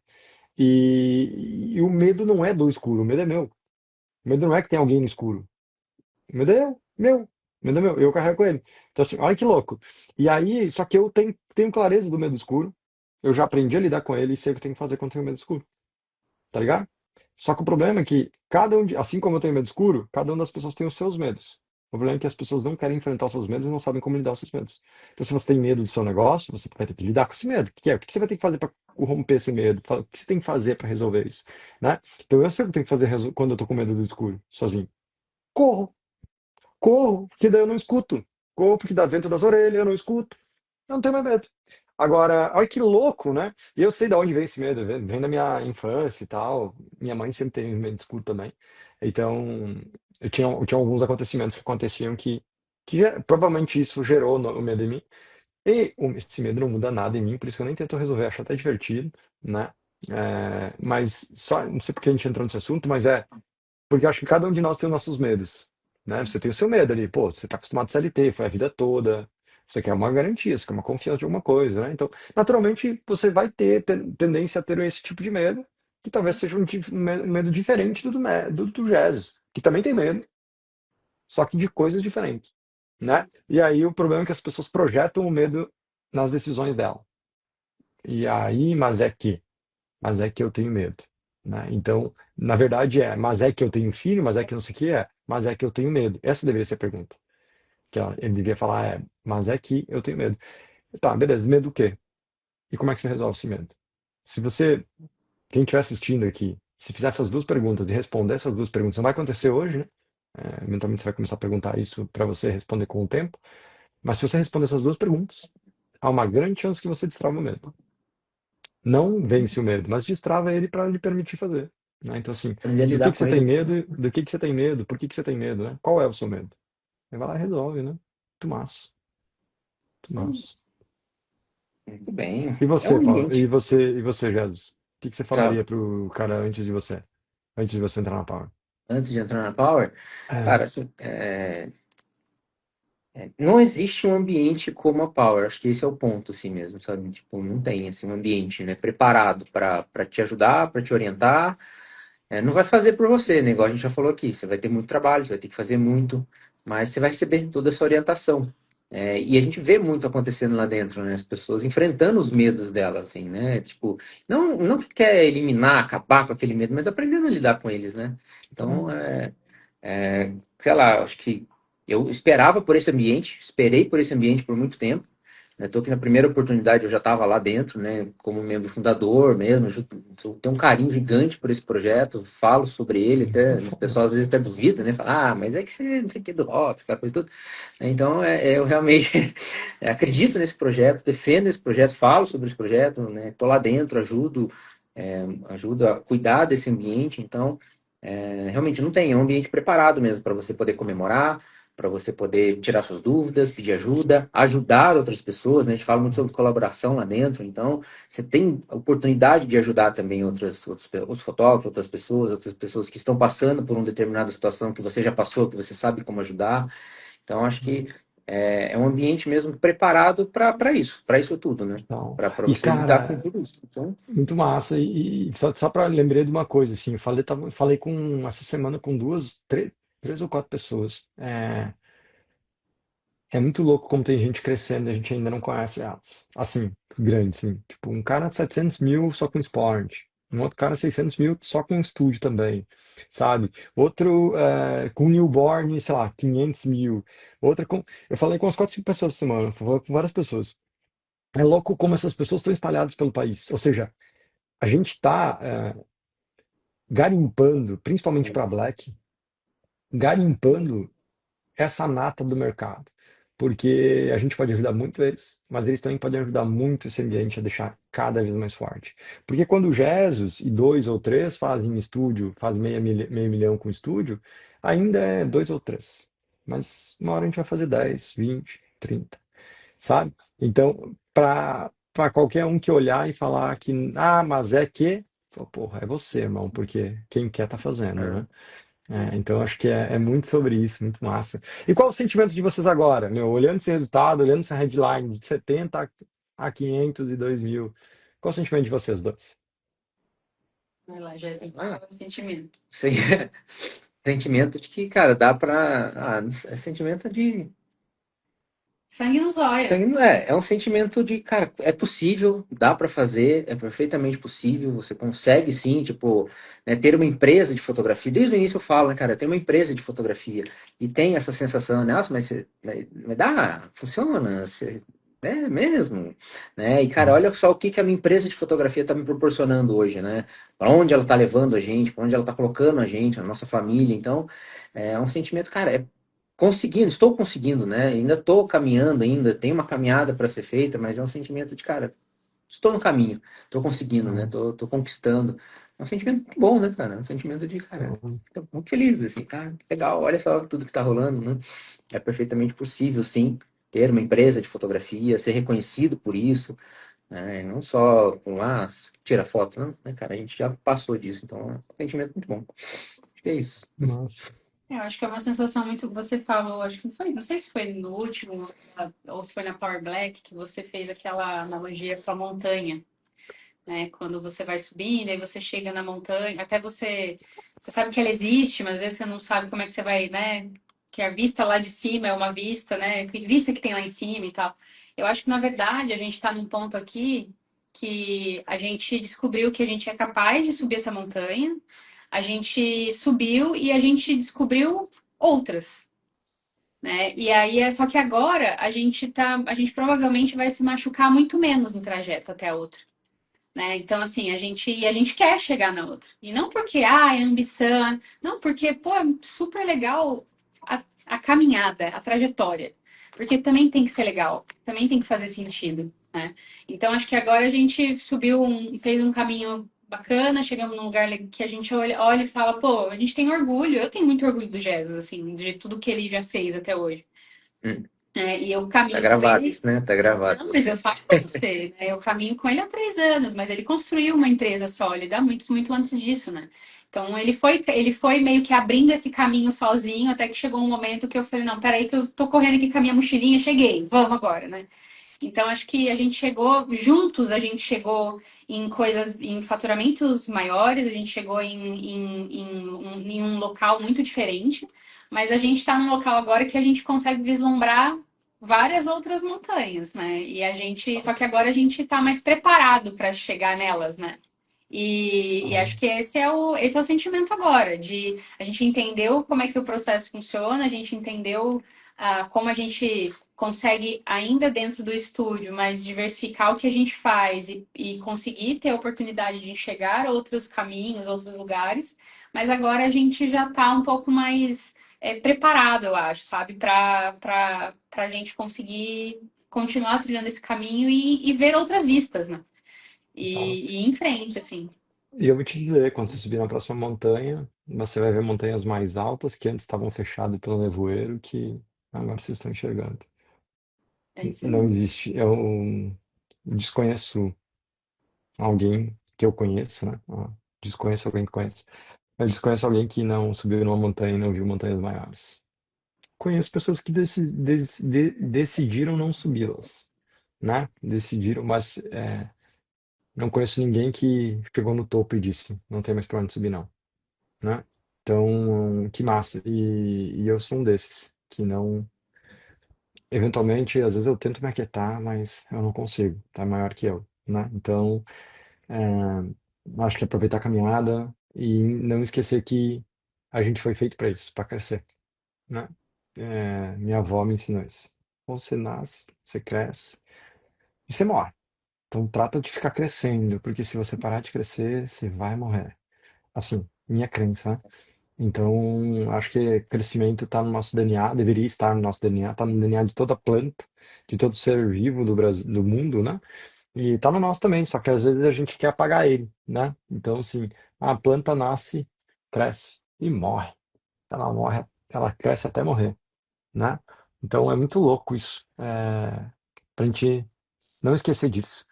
B: E o medo não é do escuro, o medo é meu. O medo não é que tem alguém no escuro. O medo é meu. O medo é meu. Eu carrego ele. Então, assim, olha que louco. E aí, só que eu tenho clareza do medo escuro. Eu já aprendi a lidar com ele e sei o que eu tenho que fazer quando tenho medo escuro. Tá ligado? Só que o problema é que assim como eu tenho medo escuro, cada uma das pessoas tem os seus medos. O problema é que as pessoas não querem enfrentar os seus medos e não sabem como lidar com os seus medos. Então, se você tem medo do seu negócio, você vai ter que lidar com esse medo. O que é? O que você vai ter que fazer para romper esse medo? O que você tem que fazer para resolver isso, né? Então, eu sei o que eu tenho que fazer quando eu tô com medo do escuro, sozinho. Corro. Corro, porque daí eu não escuto. Corro porque dá vento das orelhas, eu não escuto. Eu não tenho mais medo. Agora, olha que louco, né? E eu sei de onde vem esse medo, vem da minha infância e tal. Minha mãe sempre teve medo de escuro também. Então, eu tinha alguns acontecimentos que aconteciam que provavelmente isso gerou o medo em mim. E esse medo não muda nada em mim, por isso que eu nem tento resolver, acho até divertido, né? Mas só, não sei porque a gente entrou nesse assunto, mas porque eu acho que cada um de nós tem os nossos medos, né? Você tem o seu medo ali, pô, você tá acostumado a CLT, foi a vida toda, você quer uma garantia, você quer uma confiança de alguma coisa, né? Então, naturalmente, você vai ter tendência a ter esse tipo de medo, que talvez seja um medo diferente do Jesus, que também tem medo, só que de coisas diferentes, né? E aí o problema é que as pessoas projetam o medo nas decisões dela. E aí, mas é que eu tenho medo, né? Então, na verdade mas é que eu tenho filho, mas é que não sei o que mas é que eu tenho medo. Essa deveria ser a pergunta. Ele devia falar mas é que eu tenho medo. Tá, beleza, medo do quê? E como é que você resolve esse medo? Se você, quem estiver assistindo aqui, se fizer essas duas perguntas, de responder essas duas perguntas, não vai acontecer hoje, né? Eventualmente você vai começar a perguntar isso para você responder com o tempo. Mas se você responder essas duas perguntas, há uma grande chance que você destrava o medo. Não vence o medo, mas destrava ele para lhe permitir fazer, né? Então, assim,
C: Aprender a
B: do que
C: lidar
B: que
C: com
B: você tem
C: ele.
B: medo? Do que você tem medo? Por que que você tem medo, né? Qual é o seu medo? Aí vai lá e resolve, né? Muito massa, muito massa.
C: Muito bem.
B: E
C: É o
B: você, Paulo?
C: ambiente.
B: E você, Jesus? O que que você
C: Tá.
B: falaria pro cara antes de você entrar na Power?
C: Antes de entrar na Power,
B: É,
C: cara, assim, não existe um ambiente como a Power. Acho que esse é o ponto, assim mesmo, sabe? Tipo, não tem assim, um ambiente, né, preparado para te ajudar, para te orientar. Não vai fazer por você, né? Igual a gente já falou aqui. Você vai ter muito trabalho, você vai ter que fazer muito, mas você vai receber toda essa orientação. E a gente vê muito acontecendo lá dentro, né? As pessoas enfrentando os medos delas, assim, né? Tipo, não que quer eliminar, acabar com aquele medo, mas aprendendo a lidar com eles, né? Então, sei lá, acho que eu esperava por esse ambiente, esperei por esse ambiente por muito tempo. Estou aqui na primeira oportunidade, eu já estava lá dentro, né, como membro fundador mesmo. Eu tenho um carinho gigante por esse projeto, falo sobre ele,
B: isso é
C: até o
B: foda.
C: pessoal às vezes até duvida, né? Fala, mas é que você não sei o que do rock, aquela coisa tudo. Então, eu realmente acredito nesse projeto, defendo esse projeto, falo sobre esse projeto, né? Estou lá dentro, ajudo a cuidar desse ambiente. Então, realmente não tem, é um ambiente preparado mesmo para você poder comemorar, para você poder tirar suas dúvidas, pedir ajuda, ajudar outras pessoas, né? A gente fala muito sobre colaboração lá dentro, então você tem a oportunidade de ajudar também outros fotógrafos, outras pessoas que estão passando por uma determinada situação que você já passou, que você sabe como ajudar. Então, acho que é um ambiente mesmo preparado para isso tudo, né?
B: Então,
C: Para
B: e
C: você lidar com
B: cara,
C: tudo isso. Então,
B: muito massa. E só para lembrei de uma coisa, assim, falei essa semana com três ou quatro pessoas. É muito louco como tem gente crescendo e a gente ainda não conhece elas. Assim, grande, assim. Tipo, um cara de 700 mil só com esporte. Um outro cara 600 mil só com estúdio também, sabe? Outro com newborn, sei lá, 500 mil. Outra com... Eu falei com umas 4, 5 pessoas essa semana, falei com várias pessoas. É louco como essas pessoas estão espalhadas pelo país. Ou seja, a gente está garimpando, principalmente para Black, garimpando essa nata do mercado. Porque a gente pode ajudar muito eles, mas eles também podem ajudar muito esse ambiente a deixar cada vez mais forte. Porque quando o Jesus e dois ou três fazem estúdio, fazem meio milhão com estúdio, ainda é dois ou três. Mas uma hora a gente vai fazer 10, 20, 30, sabe? Então, para qualquer um que olhar e falar que, mas é que, pô, porra, é você, irmão, porque quem quer tá fazendo, né? Então acho que é muito sobre isso, muito massa. E qual o sentimento de vocês agora, meu? Olhando esse resultado, olhando essa headline de 70 a 500 e 2.000, qual o sentimento de vocês dois?
A: Vai lá, Jezinho, qual
C: ah,
A: é o sentimento?
C: sem sentimento de que, cara, dá pra. É sentimento de.
A: Sangue nos olhos.
C: É um sentimento de, cara, é possível, dá pra fazer, é perfeitamente possível, você consegue sim, tipo, né, ter uma empresa de fotografia. Desde o início eu falo, né, cara, tem uma empresa de fotografia e tem essa sensação, né, nossa, mas dá, funciona, é mesmo, né? E cara, olha só o que que a minha empresa de fotografia está me proporcionando hoje, né? Para onde ela está levando a gente, para onde ela está colocando a gente, a nossa família. Então, é um sentimento, cara, estou conseguindo, né? Ainda estou caminhando, ainda tem uma caminhada para ser feita, mas é um sentimento de, cara, estou no caminho, estou conseguindo, né?
B: Então,
C: Tô conquistando. É um sentimento muito bom, né, cara? É um sentimento de, cara,
B: então,
C: fica muito feliz, assim, cara, legal, olha só tudo que tá rolando, né? É perfeitamente possível, sim, ter uma empresa de fotografia, ser reconhecido por isso, né? E não só com tira foto, não, né, cara? A gente já passou disso, então é um sentimento muito bom. Acho que é isso.
B: nossa.
A: Eu acho que é uma sensação muito. Você falou, acho que não foi, não sei se foi no último ou se foi na Power Black que você fez aquela analogia com a montanha, né? Quando você vai subindo, aí você chega na montanha, até você sabe que ela existe, mas às vezes você não sabe como é que você vai, né? Que a vista lá de cima é uma vista, né? Que vista que tem lá em cima e tal. Eu acho que na verdade a gente está num ponto aqui que a gente descobriu que a gente é capaz de subir essa montanha, a gente subiu e a gente descobriu outras, né? E aí é só que agora a gente provavelmente vai se machucar muito menos no trajeto até a outra, né? Então, assim, a gente quer chegar na outra. E não porque, é ambição, não porque, pô, é super legal a caminhada, a trajetória. Porque também tem que ser legal, também tem que fazer sentido, né? Então, acho que agora a gente fez um caminho bacana, chegamos num lugar que a gente olha e fala, pô, a gente tem orgulho, eu tenho muito orgulho do Jesus, assim, de tudo que ele já fez até hoje.
C: Hum,
A: E eu
C: tá
A: caminho com
C: gravado
A: ele.
C: isso, né? Tá gravado.
A: Não, mas eu falo pra você, né? Eu caminho com ele há 3 anos, mas ele construiu uma empresa sólida muito, muito antes disso, né? Então ele foi meio que abrindo esse caminho sozinho, até que chegou um momento que eu falei, não, peraí, que eu tô correndo aqui com a minha mochilinha, cheguei, vamos agora, né? Então acho que a gente chegou, juntos a gente chegou em coisas, em faturamentos maiores, a gente chegou em um local muito diferente, mas a gente está num local agora que a gente consegue vislumbrar várias outras montanhas, né? Só que agora a gente está mais preparado para chegar nelas, né? E acho que esse é o sentimento agora, de a gente entendeu como é que o processo funciona, a gente entendeu como a gente consegue, ainda dentro do estúdio, mas diversificar o que a gente faz e conseguir ter a oportunidade de enxergar outros caminhos, outros lugares, mas agora a gente já está um pouco mais preparado, eu acho, sabe, para a gente conseguir continuar trilhando esse caminho e ver outras vistas, né?
B: Fala.
A: E ir em frente, assim.
B: E eu vou te dizer, quando você subir na próxima montanha, você vai ver montanhas mais altas que antes estavam fechadas pelo nevoeiro, que agora vocês estão enxergando.
A: É isso
B: Não
A: aí.
B: existe. Eu desconheço alguém que eu conheço, né? Desconheço alguém que conheço. Eu desconheço alguém que não subiu numa montanha e não viu montanhas maiores. Conheço pessoas que decidiram não subi-las, né? Decidiram, mas não conheço ninguém que chegou no topo e disse, não tem mais pra onde subir, não, né? Então, que massa. E eu sou um desses, que não. Eventualmente, às vezes eu tento me aquietar, mas eu não consigo, tá maior que eu, né? Então, acho que aproveitar a caminhada e não esquecer que a gente foi feito para isso, para crescer, né? Minha avó me ensinou isso. Você nasce, você cresce e você morre. Então trata de ficar crescendo, porque se você parar de crescer, você vai morrer. Assim, minha crença, né? Então, acho que crescimento está no nosso DNA, deveria estar no nosso DNA, está no DNA de toda planta, de todo ser vivo do Brasil, do mundo, né? E tá no nosso também, só que às vezes a gente quer apagar ele, né? Então, assim, a planta nasce, cresce e morre. Ela morre, ela cresce até morrer, né? Então é muito louco isso. Pra gente não esquecer disso.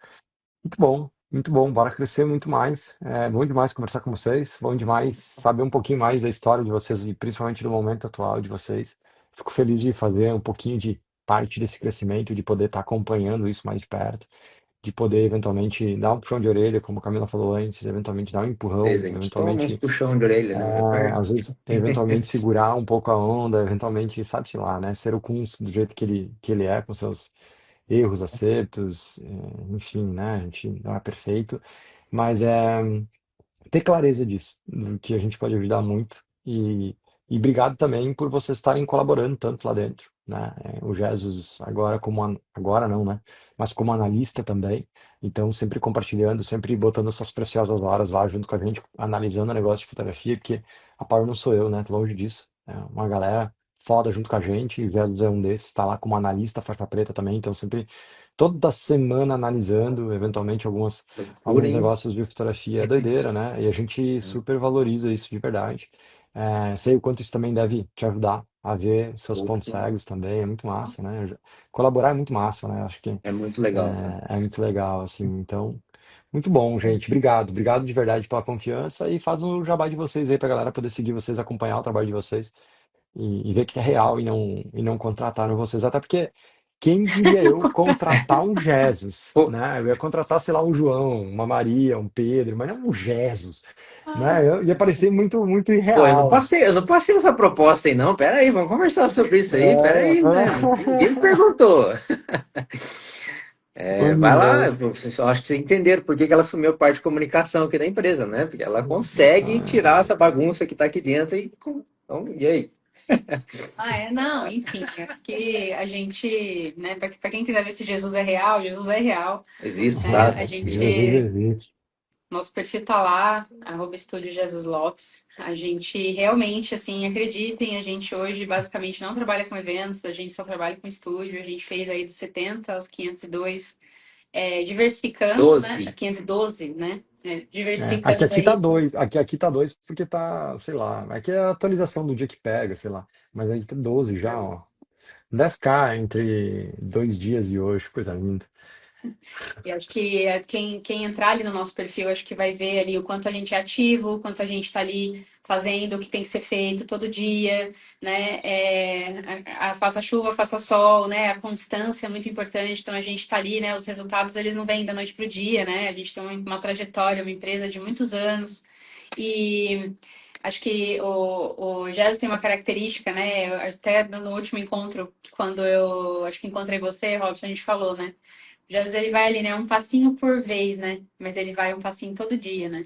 B: Muito bom, muito bom. Bora crescer muito mais. É bom demais conversar com vocês. Bom demais saber um pouquinho mais da história de vocês e principalmente do momento atual de vocês. Fico feliz de fazer um pouquinho de parte desse crescimento, de poder estar acompanhando isso mais de perto, de poder eventualmente dar um puxão de orelha, como a Camila falou antes, eventualmente dar um empurrão,
C: Beleza, a gente toma uns
B: eventualmente,
C: puxão de orelha, né? Faz
B: às
C: parte.
B: vezes, eventualmente segurar um pouco a onda, eventualmente, sabe-se lá, né? Ser o Kunz do jeito que ele é, com seus erros, acertos, enfim, né? A gente não é perfeito, mas ter clareza disso, do que a gente pode ajudar muito. E obrigado também por vocês estarem colaborando tanto lá dentro, né? O Jesus agora agora não, né? Mas como analista também. Então sempre compartilhando, sempre botando suas preciosas horas lá junto com a gente, analisando o negócio de fotografia, porque a Power não sou eu, né? Longe disso. É uma galera foda junto com a gente. O Jesus é um desses, tá lá como analista faixa preta também, então sempre toda semana analisando, eventualmente
C: Loucura,
B: alguns
C: hein?
B: negócios de fotografia é doideira, né? E a gente super valoriza isso de verdade. Sei o quanto isso também deve te ajudar a ver seus pontos
C: Loucura.
B: cegos também, é muito massa, né? Colaborar é muito massa, né? Acho que
C: É muito legal, cara.
B: é muito legal, assim. Então, muito bom, gente. Obrigado, obrigado de verdade pela confiança e faz um jabá de vocês aí pra galera poder seguir vocês, acompanhar o trabalho de vocês e ver que é real e não contrataram vocês. Até porque quem diria eu contratar um Jesus,
C: Pô,
B: né? Eu ia contratar, sei lá, um João, uma Maria, um Pedro, mas não um Jesus,
A: Ah,
B: né? Ia parecer muito, muito
C: pô,
B: irreal.
C: eu não passei essa proposta aí, não. Pera aí, vamos conversar sobre isso aí. Pera
B: É,
C: aí, né? Ninguém me perguntou.
B: pois
C: Vai lá,
B: é.
C: eu acho que vocês entenderam por que que ela assumiu a parte de comunicação aqui da empresa, né? Porque ela consegue tirar essa bagunça que tá aqui dentro então, e aí?
A: não, enfim, acho que a gente, né, para quem quiser ver se Jesus é real, Jesus é real.
C: Existe,
A: É,
C: tá?
A: a
B: Jesus
A: gente,
B: existe.
A: nosso perfil tá lá, @Estúdio Jesus Lopes. A gente realmente, assim, acreditem, a gente hoje basicamente não trabalha com eventos, a gente só trabalha com estúdio. A gente fez aí dos 70 aos 502, diversificando, né?
C: 12.
A: 512, né?
B: Aqui,
A: Diversificando
B: aqui tá
A: aí.
B: dois, aqui tá dois porque tá, sei lá, aqui é a atualização do dia que pega, sei lá, mas aí tá 12 já, ó. 10K entre 2 dias e hoje, coisa linda.
A: E acho que quem entrar ali no nosso perfil, acho que vai ver ali o quanto a gente é ativo, o quanto a gente está ali fazendo o que tem que ser feito todo dia, né? Faça chuva, faça sol, né? A constância é muito importante. Então a gente está ali, né? Os resultados eles não vêm da noite para o dia, né? A gente tem uma trajetória, uma empresa de muitos anos. E acho que o Jazz tem uma característica, né? Até no último encontro, quando eu acho que encontrei você, Robson, a gente falou, né? Jesus, ele vai ali, né? Um passinho por vez, né? Mas ele vai um passinho todo dia, né?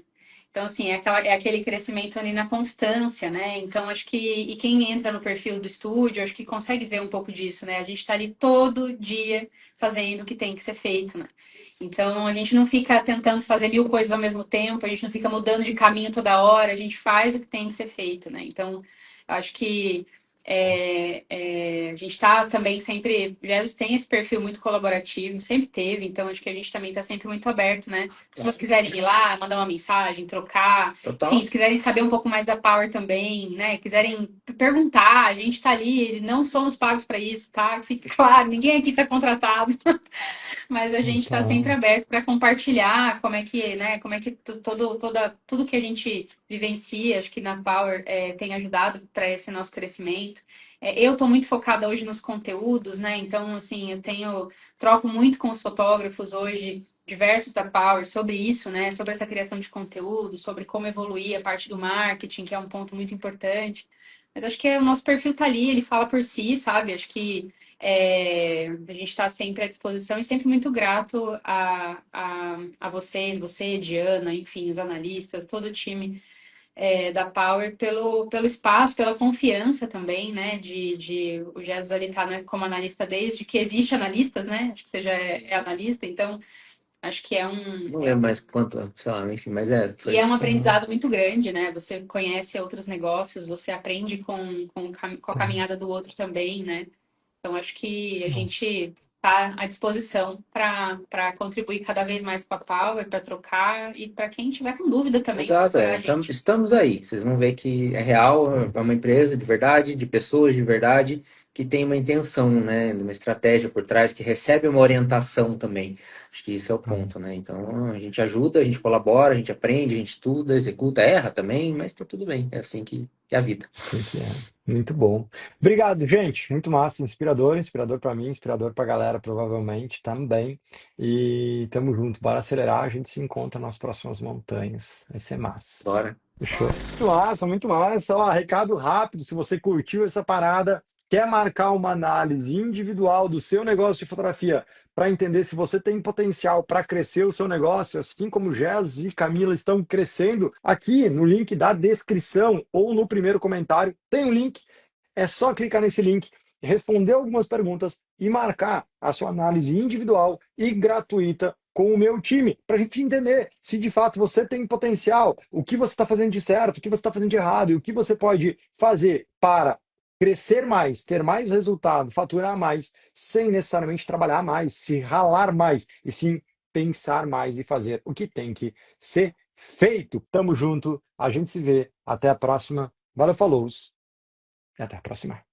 A: Então, assim, é aquele crescimento ali na constância, né? Então, acho que. E quem entra no perfil do estúdio, acho que consegue ver um pouco disso, né? A gente tá ali todo dia fazendo o que tem que ser feito, né? Então, a gente não fica tentando fazer 1000 coisas ao mesmo tempo, a gente não fica mudando de caminho toda hora, a gente faz o que tem que ser feito, né? Então, acho que a gente está também sempre. Jesus tem esse perfil muito colaborativo, sempre teve, então acho que a gente também está sempre muito aberto, né? Se vocês quiserem ir lá, mandar uma mensagem, trocar, enfim,
C: Total.
A: se quiserem saber um pouco mais da Power também, né? Quiserem perguntar, a gente está ali, não somos pagos para isso, tá? Fique claro, ninguém aqui está contratado, mas a gente está sempre
B: Então,
A: aberto para compartilhar como é que, né? Como é que tudo que a gente vivencia, acho que na Power tem ajudado para esse nosso crescimento. Eu estou muito focada hoje nos conteúdos, né? Então, assim, troco muito com os fotógrafos hoje, diversos da Power, sobre isso, né? Sobre essa criação de conteúdo, sobre como evoluir a parte do marketing, que é um ponto muito importante. Mas acho que o nosso perfil tá ali, ele fala por si, sabe? Acho que a gente está sempre à disposição e sempre muito grato a vocês, você, Diana, enfim, os analistas, todo o time da Power pelo espaço, pela confiança também, né? O Jesus ali tá, né, como analista desde que existe analistas, né? Acho que você já é analista, então acho que
C: Não lembro mais quanto, sei lá, enfim, mas
A: e
C: foi.
A: é um
B: sim,
A: aprendizado muito grande, né? Você conhece outros negócios, você aprende com a
B: sim.
A: caminhada do outro também, né? Então, acho que a
B: Nossa.
A: gente está à disposição para contribuir cada vez mais com a Power, para trocar e para quem tiver com dúvida também,
C: Exato,
A: procurar a gente.
C: estamos aí. Vocês vão ver que é real, é uma empresa de verdade, de pessoas de verdade, que tem uma intenção, né, uma estratégia por trás, que recebe uma orientação também. Acho que isso é o
B: Hum.
C: ponto, né? Então a gente ajuda, a gente colabora, a gente aprende, a gente estuda, executa, erra também, mas tá tudo bem. É assim que é a vida.
B: Assim que é. Muito bom. Obrigado, gente. Muito massa, inspirador, inspirador para mim, inspirador para a galera, provavelmente também. E tamo junto. Bora acelerar. A gente se encontra nas próximas montanhas. Vai ser massa.
C: Bora.
B: Fechou? Muito massa, muito massa. Ó, recado rápido, se você curtiu essa parada, quer marcar uma análise individual do seu negócio de fotografia para entender se você tem potencial para crescer o seu negócio, assim como Jess e Camila estão crescendo, aqui no link da descrição ou no primeiro comentário tem um link. É só clicar nesse link, responder algumas perguntas e marcar a sua análise individual e gratuita com o meu time, para a gente entender se de fato você tem potencial, o que você está fazendo de certo, o que você está fazendo de errado e o que você pode fazer para crescer mais, ter mais resultado, faturar mais, sem necessariamente trabalhar mais, se ralar mais, e sim pensar mais e fazer o que tem que ser feito. Tamo junto, a gente se vê. Até a próxima. Valeu, falou. E até a próxima.